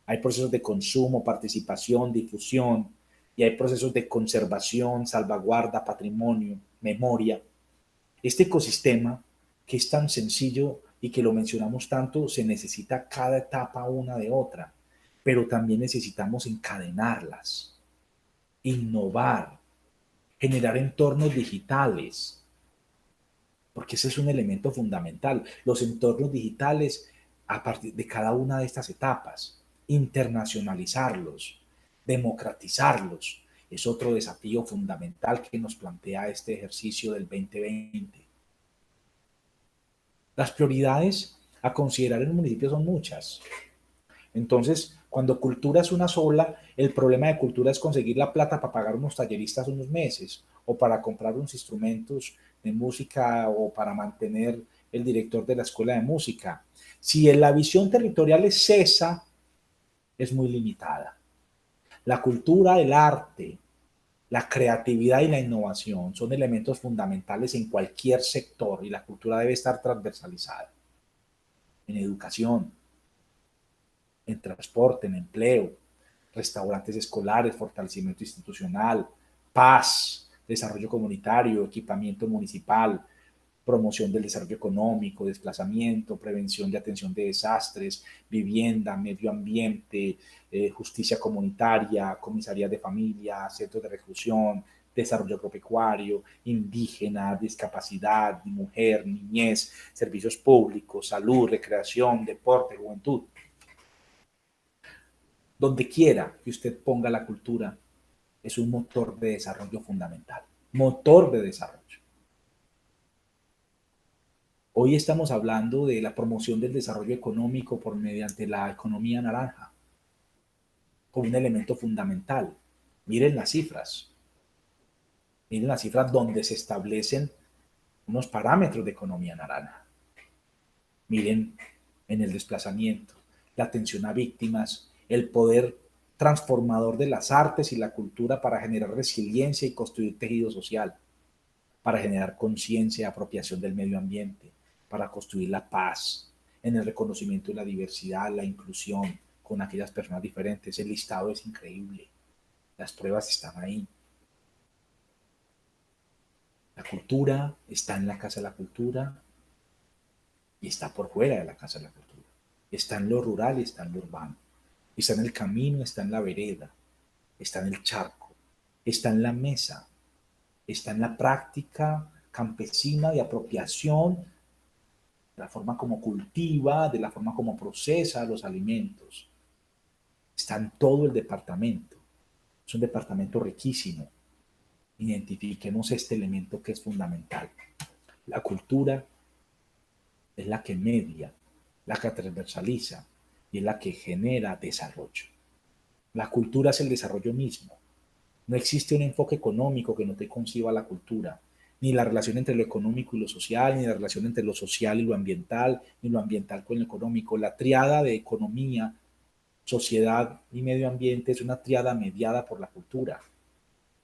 [SPEAKER 1] hay procesos de consumo, participación, difusión, y hay procesos de conservación, salvaguarda, patrimonio, memoria. Este ecosistema, que es tan sencillo y que lo mencionamos tanto, se necesita cada etapa una de otra, pero también necesitamos encadenarlas, innovar, generar entornos digitales, porque ese es un elemento fundamental. Los entornos digitales, a partir de cada una de estas etapas, internacionalizarlos, democratizarlos, es otro desafío fundamental que nos plantea este ejercicio del 2020. Las prioridades a considerar en un municipio son muchas. Entonces, cuando cultura es una sola, el problema de cultura es conseguir la plata para pagar unos talleristas unos meses o para comprar unos instrumentos de música o para mantener el director de la escuela de música. Si la visión territorial es esa, es muy limitada. La cultura, el arte, la creatividad y la innovación son elementos fundamentales en cualquier sector y la cultura debe estar transversalizada en educación, en transporte, en empleo, restaurantes escolares, fortalecimiento institucional, paz, desarrollo comunitario, equipamiento municipal, promoción del desarrollo económico, desplazamiento, prevención de atención de desastres, vivienda, medio ambiente, justicia comunitaria, comisaría de familia, centros de reclusión, desarrollo agropecuario, indígena, discapacidad, mujer, niñez, servicios públicos, salud, recreación, deporte, juventud. Donde quiera que usted ponga la cultura, es un motor de desarrollo fundamental. Motor de desarrollo. Hoy estamos hablando de la promoción del desarrollo económico por mediante la economía naranja, como un elemento fundamental. Miren las cifras. Miren las cifras donde se establecen unos parámetros de economía naranja. Miren en el desplazamiento, la atención a víctimas, el poder transformador de las artes y la cultura para generar resiliencia y construir tejido social, para generar conciencia y apropiación del medio ambiente, para construir la paz, en el reconocimiento de la diversidad, la inclusión con aquellas personas diferentes. El listado es increíble, las pruebas están ahí. La cultura está en la Casa de la Cultura y está por fuera de la Casa de la Cultura. Está en lo rural y está en lo urbano. Está en el camino, está en la vereda, está en el charco, está en la mesa, está en la práctica campesina de apropiación, de la forma como cultiva, de la forma como procesa los alimentos. Está en todo el departamento. Es un departamento riquísimo. Identifiquemos este elemento que es fundamental. La cultura es la que media, la que transversaliza, y es la que genera desarrollo. La cultura es el desarrollo mismo. No existe un enfoque económico que no te conciba la cultura, ni la relación entre lo económico y lo social, ni la relación entre lo social y lo ambiental, ni lo ambiental con lo económico. La triada de economía, sociedad y medio ambiente es una triada mediada por la cultura.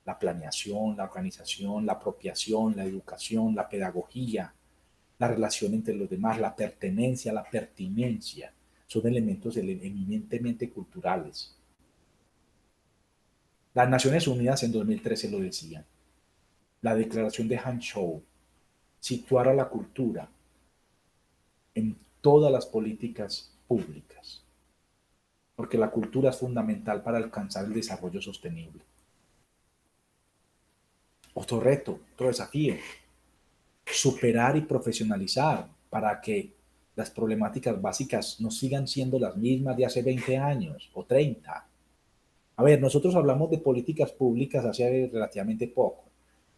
[SPEAKER 1] La planeación, la organización, la apropiación, la educación, la pedagogía, la relación entre los demás, la pertenencia, la pertinencia, son elementos eminentemente culturales. Las Naciones Unidas en 2013 lo decían. La declaración de Hangzhou situar a la cultura en todas las políticas públicas, porque la cultura es fundamental para alcanzar el desarrollo sostenible. Otro reto, otro desafío, superar y profesionalizar para que las problemáticas básicas no sigan siendo las mismas de hace 20 años o 30. A ver, nosotros hablamos de políticas públicas hace relativamente poco,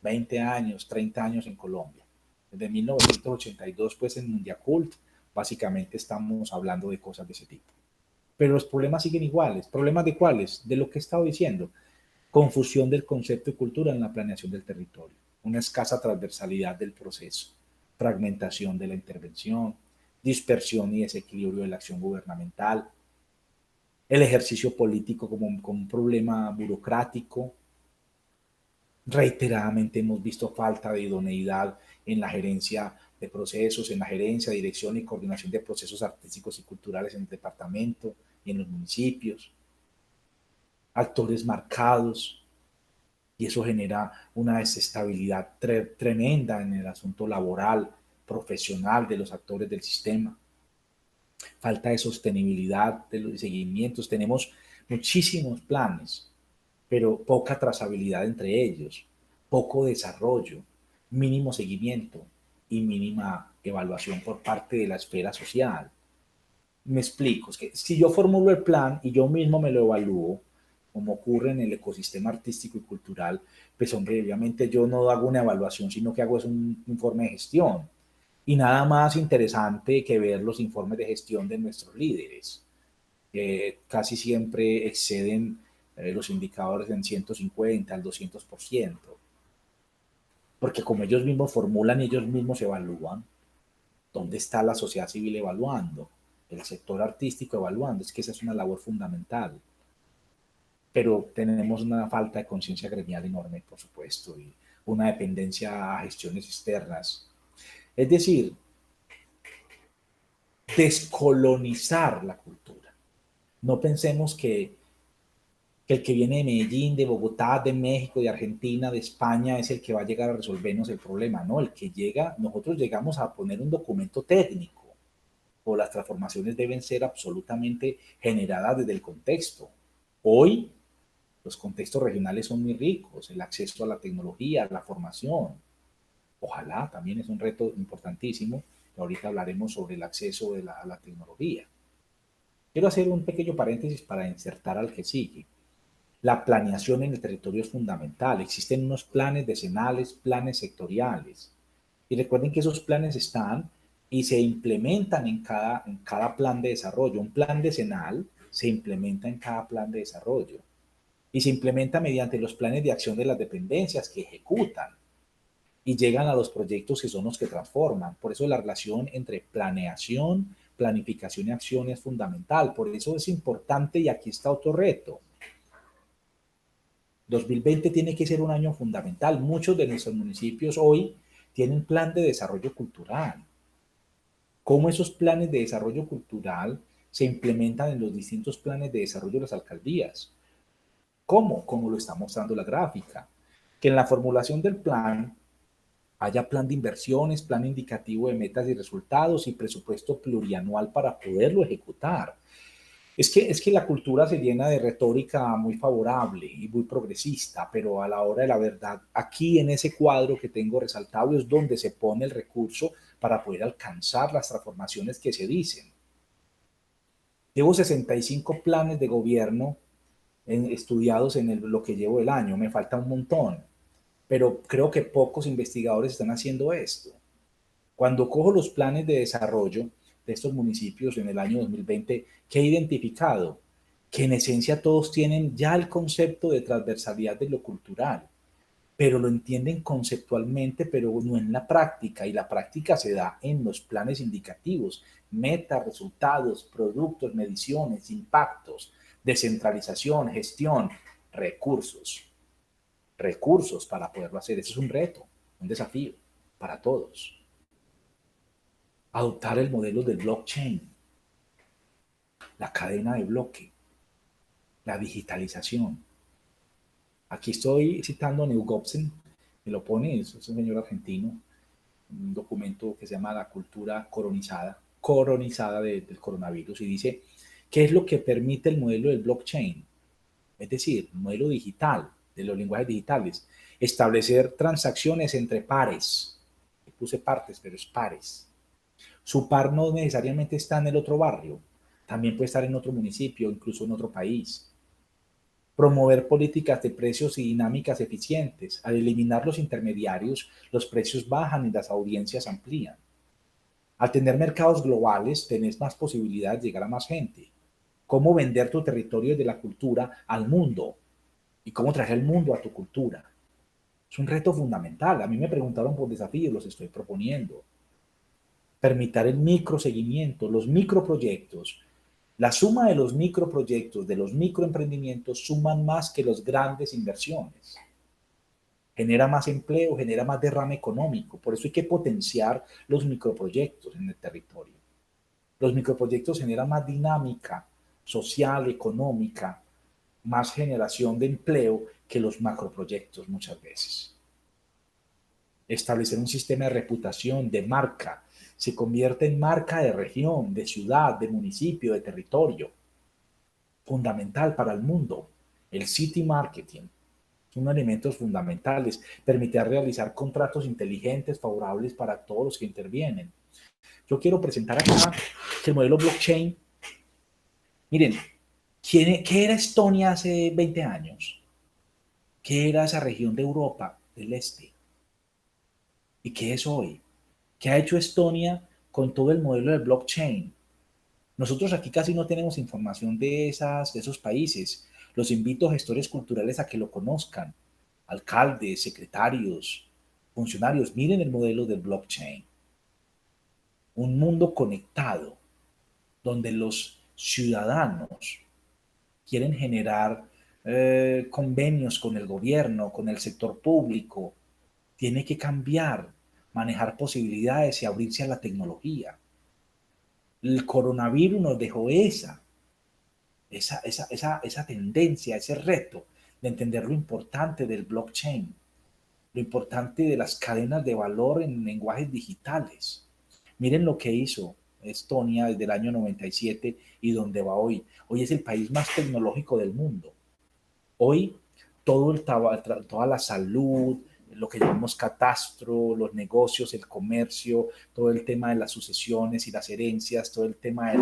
[SPEAKER 1] 20 años, 30 años en Colombia. Desde 1982, pues en Mundiacult, básicamente estamos hablando de cosas de ese tipo. Pero los problemas siguen iguales. ¿Problemas de cuáles? De lo que he estado diciendo. Confusión del concepto de cultura en la planeación del territorio, una escasa transversalidad del proceso, fragmentación de la intervención, dispersión y desequilibrio de la acción gubernamental, el ejercicio político como un problema burocrático. Reiteradamente hemos visto falta de idoneidad en la gerencia de procesos, en la gerencia, dirección y coordinación de procesos artísticos y culturales en el departamento y en los municipios. Actores marcados, y eso genera una desestabilidad tremenda en el asunto laboral, profesional de los actores del sistema. Falta de sostenibilidad de los seguimientos. Tenemos muchísimos planes, pero poca trazabilidad entre ellos, poco desarrollo, mínimo seguimiento y mínima evaluación por parte de la esfera social. Me explico, es que si yo formulo el plan y yo mismo me lo evalúo, como ocurre en el ecosistema artístico y cultural, pues hombre, obviamente yo no hago una evaluación, sino que hago es un informe de gestión. Y nada más interesante que ver los informes de gestión de nuestros líderes. Casi siempre exceden los indicadores en 150 al 200%, porque como ellos mismos formulan y ellos mismos evalúan, ¿dónde está la sociedad civil evaluando? El sector artístico evaluando, es que esa es una labor fundamental. Pero tenemos una falta de conciencia gremial enorme, por supuesto, y una dependencia a gestiones externas. Es decir, descolonizar la cultura. No pensemos que el que viene de Medellín, de Bogotá, de México, de Argentina, de España, es el que va a llegar a resolvernos el problema. No, el que llega, nosotros llegamos a poner un documento técnico, o las transformaciones deben ser absolutamente generadas desde el contexto. Hoy, los contextos regionales son muy ricos, el acceso a la tecnología, a la formación. Ojalá, también es un reto importantísimo. Ahorita hablaremos sobre el acceso a la tecnología. Quiero hacer un pequeño paréntesis para insertar al que sigue. La planeación en el territorio es fundamental. Existen unos planes decenales, planes sectoriales. Y recuerden que esos planes están y se implementan en cada plan de desarrollo. Un plan decenal se implementa en cada plan de desarrollo. Y se implementa mediante los planes de acción de las dependencias que ejecutan y llegan a los proyectos que son los que transforman. Por eso la relación entre planeación, planificación y acción es fundamental. Por eso es importante y aquí está otro reto. 2020 tiene que ser un año fundamental. Muchos de nuestros municipios hoy tienen plan de desarrollo cultural. ¿Cómo esos planes de desarrollo cultural se implementan en los distintos planes de desarrollo de las alcaldías? ¿Cómo? Como lo está mostrando la gráfica. Que en la formulación del plan haya plan de inversiones, plan indicativo de metas y resultados y presupuesto plurianual para poderlo ejecutar. Es que la cultura se llena de retórica muy favorable y muy progresista, pero a la hora de la verdad, aquí en ese cuadro que tengo resaltado es donde se pone el recurso para poder alcanzar las transformaciones que se dicen. Llevo 65 planes de gobierno estudiados en lo que llevo el año, me falta un montón, pero creo que pocos investigadores están haciendo esto. Cuando cojo los planes de desarrollo, de estos municipios en el año 2020, que he identificado que en esencia todos tienen ya el concepto de transversalidad de lo cultural, pero lo entienden conceptualmente, pero no en la práctica, y la práctica se da en los planes indicativos, metas, resultados, productos, mediciones, impactos, descentralización, gestión, recursos, recursos para poderlo hacer. Ese es un reto, un desafío para todos. Adoptar el modelo del blockchain, la cadena de bloque, la digitalización. Aquí estoy citando a Neil Gobson, me lo pone, es un señor argentino, un documento que se llama La cultura coronizada del coronavirus, y dice, ¿qué es lo que permite el modelo del blockchain? Es decir, el modelo digital, de los lenguajes digitales, establecer transacciones entre pares. Puse partes, pero es pares. Su par no necesariamente está en el otro barrio, también puede estar en otro municipio, incluso en otro país. Promover políticas de precios y dinámicas eficientes. Al eliminar los intermediarios, los precios bajan y las audiencias amplían. Al tener mercados globales, tenés más posibilidades de llegar a más gente. Cómo vender tu territorio de la cultura al mundo y cómo traer el mundo a tu cultura. Es un reto fundamental. A mí me preguntaron por desafíos, los estoy proponiendo. Permitir el microseguimiento, los microproyectos. La suma de los microproyectos, de los microemprendimientos, suman más que las grandes inversiones. Genera más empleo, genera más derrame económico. Por eso hay que potenciar los microproyectos en el territorio. Los microproyectos generan más dinámica social, económica, más generación de empleo que los macroproyectos muchas veces. Establecer un sistema de reputación, de marca, se convierte en marca de región, de ciudad, de municipio, de territorio. Fundamental para el mundo. El city marketing son elementos fundamentales. Permite realizar contratos inteligentes, favorables para todos los que intervienen. Yo quiero presentar acá que el modelo blockchain. Miren, ¿qué era Estonia hace 20 años? ¿Qué era esa región de Europa del Este? ¿Y qué es hoy? ¿Qué ha hecho Estonia con todo el modelo de blockchain? Nosotros aquí casi no tenemos información de esos países. Los invito a gestores culturales a que lo conozcan. Alcaldes, secretarios, funcionarios, miren el modelo del blockchain. Un mundo conectado, donde los ciudadanos quieren generar convenios con el gobierno, con el sector público. Tiene que cambiar, manejar posibilidades y abrirse a la tecnología. El coronavirus nos dejó esa tendencia, ese reto de entender lo importante del blockchain, lo importante de las cadenas de valor en lenguajes digitales. Miren lo que hizo Estonia desde el año 97 y dónde va hoy. Hoy es el país más tecnológico del mundo. Hoy toda la salud, lo que llamamos catastro, los negocios, el comercio, todo el tema de las sucesiones y las herencias, todo el tema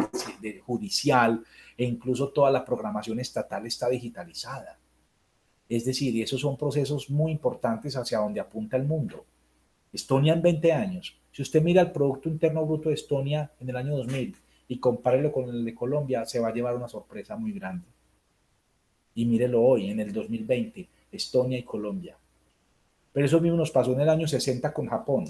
[SPEAKER 1] del judicial e incluso toda la programación estatal está digitalizada. Es decir, y esos son procesos muy importantes hacia donde apunta el mundo. Estonia en 20 años. Si usted mira el Producto Interno Bruto de Estonia en el año 2000 y compárelo con el de Colombia, se va a llevar una sorpresa muy grande. Y mírelo hoy, en el 2020, Estonia y Colombia. Pero eso mismo nos pasó en el año 60 con Japón.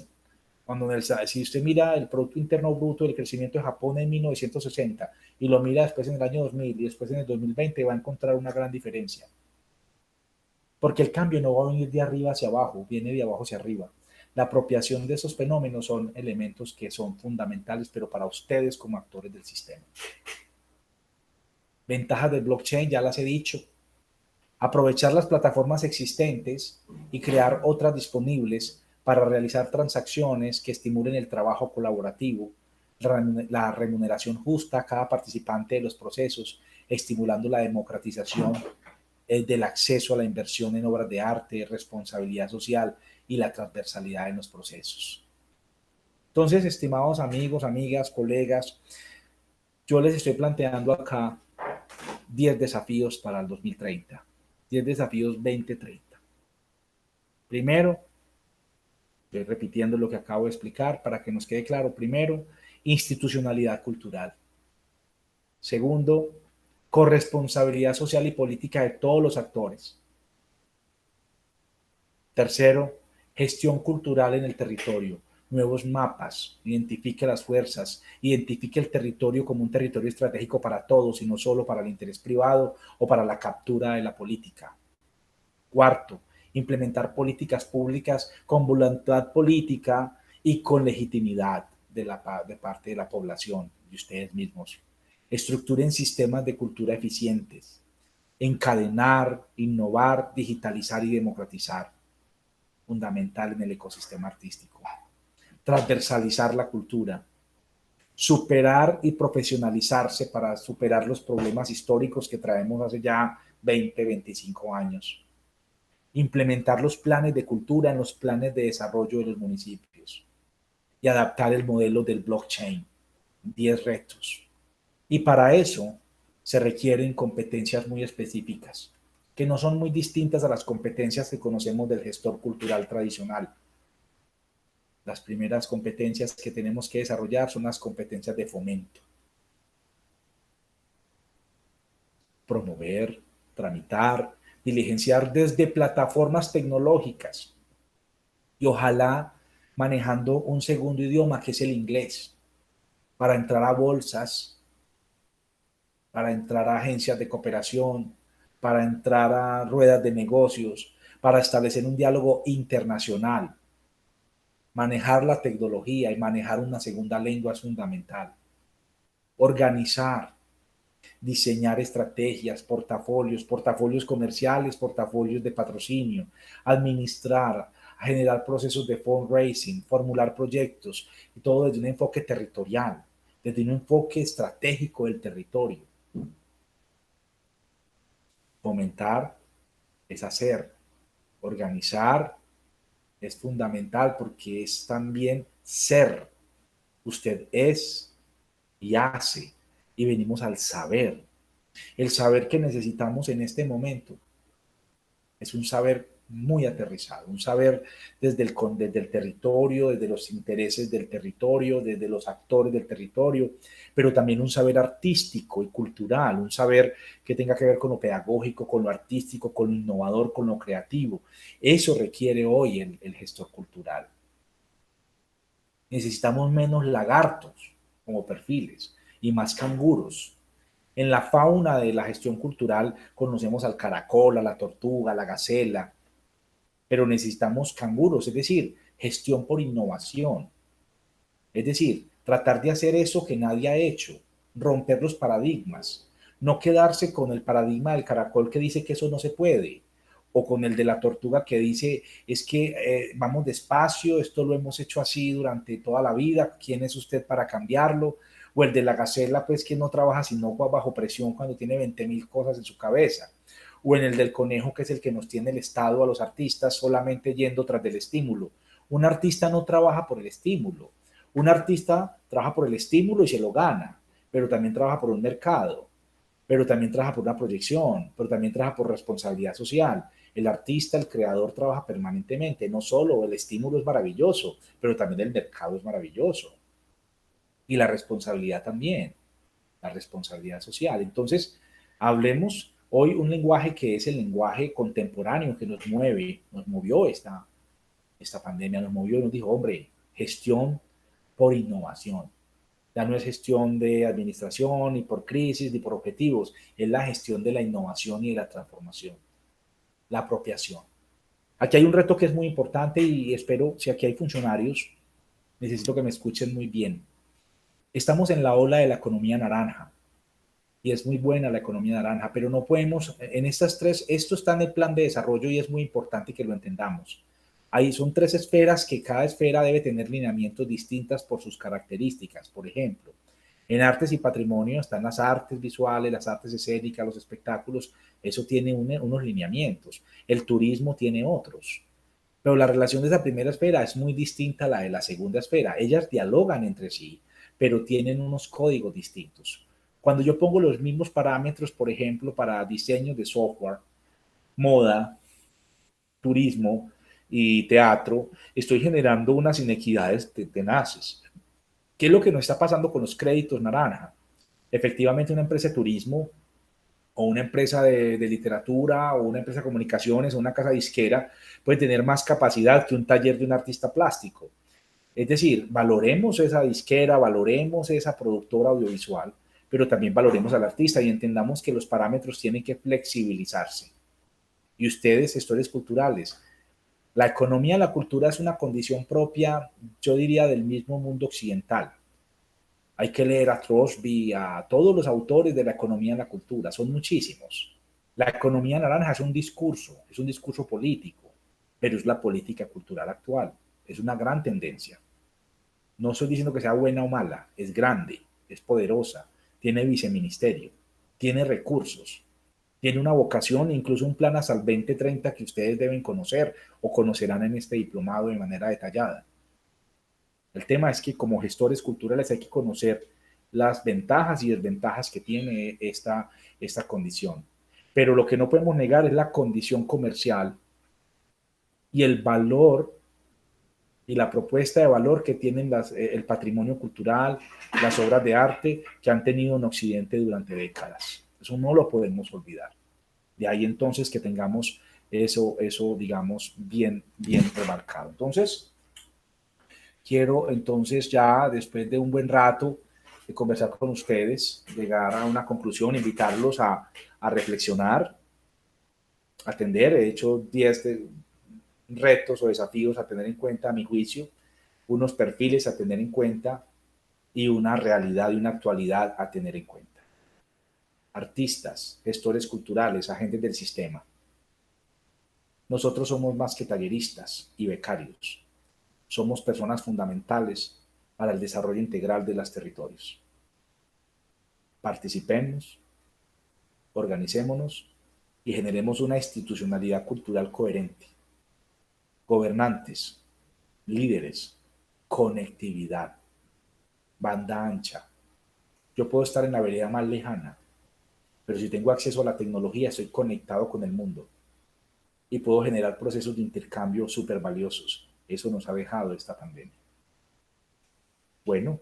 [SPEAKER 1] Si usted mira el Producto Interno Bruto, el crecimiento de Japón en 1960 y lo mira después en el año 2000 y después en el 2020, va a encontrar una gran diferencia. Porque el cambio no va a venir de arriba hacia abajo, viene de abajo hacia arriba. La apropiación de esos fenómenos son elementos que son fundamentales, pero para ustedes como actores del sistema. Ventajas del blockchain, ya las he dicho. Aprovechar las plataformas existentes y crear otras disponibles para realizar transacciones que estimulen el trabajo colaborativo, la remuneración justa a cada participante de los procesos, estimulando la democratización del acceso a la inversión en obras de arte, responsabilidad social y la transversalidad en los procesos. Entonces, estimados amigos, amigas, colegas, yo les estoy planteando acá 10 desafíos para el 2030, 10 desafíos 2030. Primero, estoy repitiendo lo que acabo de explicar para que nos quede claro. Primero, institucionalidad cultural. Segundo, corresponsabilidad social y política de todos los actores. Tercero, gestión cultural en el territorio, nuevos mapas, identifique las fuerzas, identifique el territorio como un territorio estratégico para todos y no solo para el interés privado o para la captura de la política. Cuarto, implementar políticas públicas con voluntad política y con legitimidad de parte de la población, de ustedes mismos. Estructuren sistemas de cultura eficientes. Encadenar, innovar, digitalizar y democratizar. Fundamental en el ecosistema artístico. Transversalizar la cultura. Superar y profesionalizarse para superar los problemas históricos que traemos hace ya 20, 25 años. Implementar los planes de cultura en los planes de desarrollo de los municipios y adaptar el modelo del blockchain. 10 retos. Y para eso se requieren competencias muy específicas, que no son muy distintas a las competencias que conocemos del gestor cultural tradicional. Las primeras competencias que tenemos que desarrollar son las competencias de fomento. Promover, tramitar, diligenciar desde plataformas tecnológicas y ojalá manejando un segundo idioma que es el inglés para entrar a bolsas, para entrar a agencias de cooperación, para entrar a ruedas de negocios, para establecer un diálogo internacional. Manejar la tecnología y manejar una segunda lengua es fundamental. Organizar, diseñar estrategias, portafolios comerciales, portafolios de patrocinio, administrar, generar procesos de fundraising, formular proyectos, y todo desde un enfoque territorial, desde un enfoque estratégico del territorio. Fomentar es hacer, organizar es fundamental porque es también ser. Usted es y hace, y venimos al saber. El saber que necesitamos en este momento es un saber muy aterrizado, un saber desde el territorio, desde los intereses del territorio, desde los actores del territorio, pero también un saber artístico y cultural, un saber que tenga que ver con lo pedagógico, con lo artístico, con lo innovador, con lo creativo. Eso requiere hoy el gestor cultural. Necesitamos menos lagartos como perfiles y más canguros. En la fauna de la gestión cultural conocemos al caracol, a la tortuga, a la gacela, pero necesitamos canguros, es decir, gestión por innovación. Es decir, tratar de hacer eso que nadie ha hecho, romper los paradigmas, no quedarse con el paradigma del caracol que dice que eso no se puede, o con el de la tortuga que dice es que vamos despacio, esto lo hemos hecho así durante toda la vida, ¿quién es usted para cambiarlo? O el de la gacela, pues que no trabaja sino bajo presión cuando tiene 20.000 cosas en su cabeza. O en el del conejo, que es el que nos tiene el Estado a los artistas solamente yendo tras del estímulo. Un artista no trabaja por el estímulo, un artista trabaja por el estímulo y se lo gana, pero también trabaja por un mercado, pero también trabaja por una proyección, pero también trabaja por responsabilidad social. El artista, el creador trabaja permanentemente, no solo el estímulo es maravilloso, pero también el mercado es maravilloso. Y la responsabilidad también, la responsabilidad social. Entonces, hablemos hoy un lenguaje que es el lenguaje contemporáneo que nos mueve, nos movió esta pandemia, nos movió y nos dijo, hombre, gestión por innovación. Ya no es gestión de administración, ni por crisis, ni por objetivos, es la gestión de la innovación y de la transformación, la apropiación. Aquí hay un reto que es muy importante y espero, si aquí hay funcionarios, necesito que me escuchen muy bien. Estamos en la ola de la economía naranja y es muy buena la economía naranja, pero no podemos, en estas tres, esto está en el plan de desarrollo y es muy importante que lo entendamos. Ahí son tres esferas que cada esfera debe tener lineamientos distintas por sus características. Por ejemplo, en artes y patrimonio están las artes visuales, las artes escénicas, los espectáculos, eso tiene unos lineamientos. El turismo tiene otros. Pero la relación de esa primera esfera es muy distinta a la de la segunda esfera. Ellas dialogan entre sí, pero tienen unos códigos distintos. Cuando yo pongo los mismos parámetros, por ejemplo, para diseño de software, moda, turismo y teatro, estoy generando unas inequidades tenaces ¿Qué es lo que nos está pasando con los créditos naranja? Efectivamente, una empresa de turismo o una empresa de literatura o una empresa de comunicaciones o una casa disquera puede tener más capacidad que un taller de un artista plástico. Es decir, valoremos esa disquera, valoremos esa productora audiovisual, pero también valoremos al artista y entendamos que los parámetros tienen que flexibilizarse. Y ustedes, gestores culturales, la economía, la cultura es una condición propia, yo diría, del mismo mundo occidental. Hay que leer a Crosby, a todos los autores de la economía y la cultura, son muchísimos. La economía naranja es un discurso político, pero es la política cultural actual, es una gran tendencia. No estoy diciendo que sea buena o mala, es grande, es poderosa, tiene viceministerio, tiene recursos, tiene una vocación, incluso un plan hasta el 2030 que ustedes deben conocer o conocerán en este diplomado de manera detallada. El tema es que como gestores culturales hay que conocer las ventajas y desventajas que tiene esta condición. Pero lo que no podemos negar es la condición comercial y el valor y la propuesta de valor que tienen el patrimonio cultural, las obras de arte que han tenido en Occidente durante décadas. Eso no lo podemos olvidar. De ahí entonces que tengamos eso digamos, bien remarcado. Entonces, quiero entonces ya después de un buen rato de conversar con ustedes, llegar a una conclusión, invitarlos a reflexionar, atender. He hecho 10 retos o desafíos a tener en cuenta, a mi juicio, unos perfiles a tener en cuenta y una realidad y una actualidad a tener en cuenta. Artistas, gestores culturales, agentes del sistema. Nosotros somos más que talleristas y becarios. Somos personas fundamentales para el desarrollo integral de los territorios. Participemos, organicémonos y generemos una institucionalidad cultural coherente. Gobernantes, líderes, conectividad, banda ancha. Yo puedo estar en la vereda más lejana, pero si tengo acceso a la tecnología, estoy conectado con el mundo y puedo generar procesos de intercambio súper valiosos. Eso nos ha dejado esta pandemia. Bueno,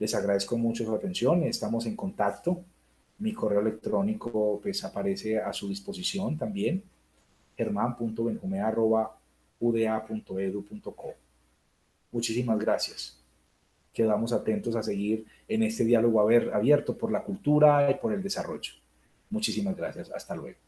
[SPEAKER 1] les agradezco mucho su atención, estamos en contacto. Mi correo electrónico pues aparece a su disposición también, germán.benjumea@uda.edu.co. Muchísimas gracias. Quedamos atentos a seguir en este diálogo abierto por la cultura y por el desarrollo. Muchísimas gracias. Hasta luego.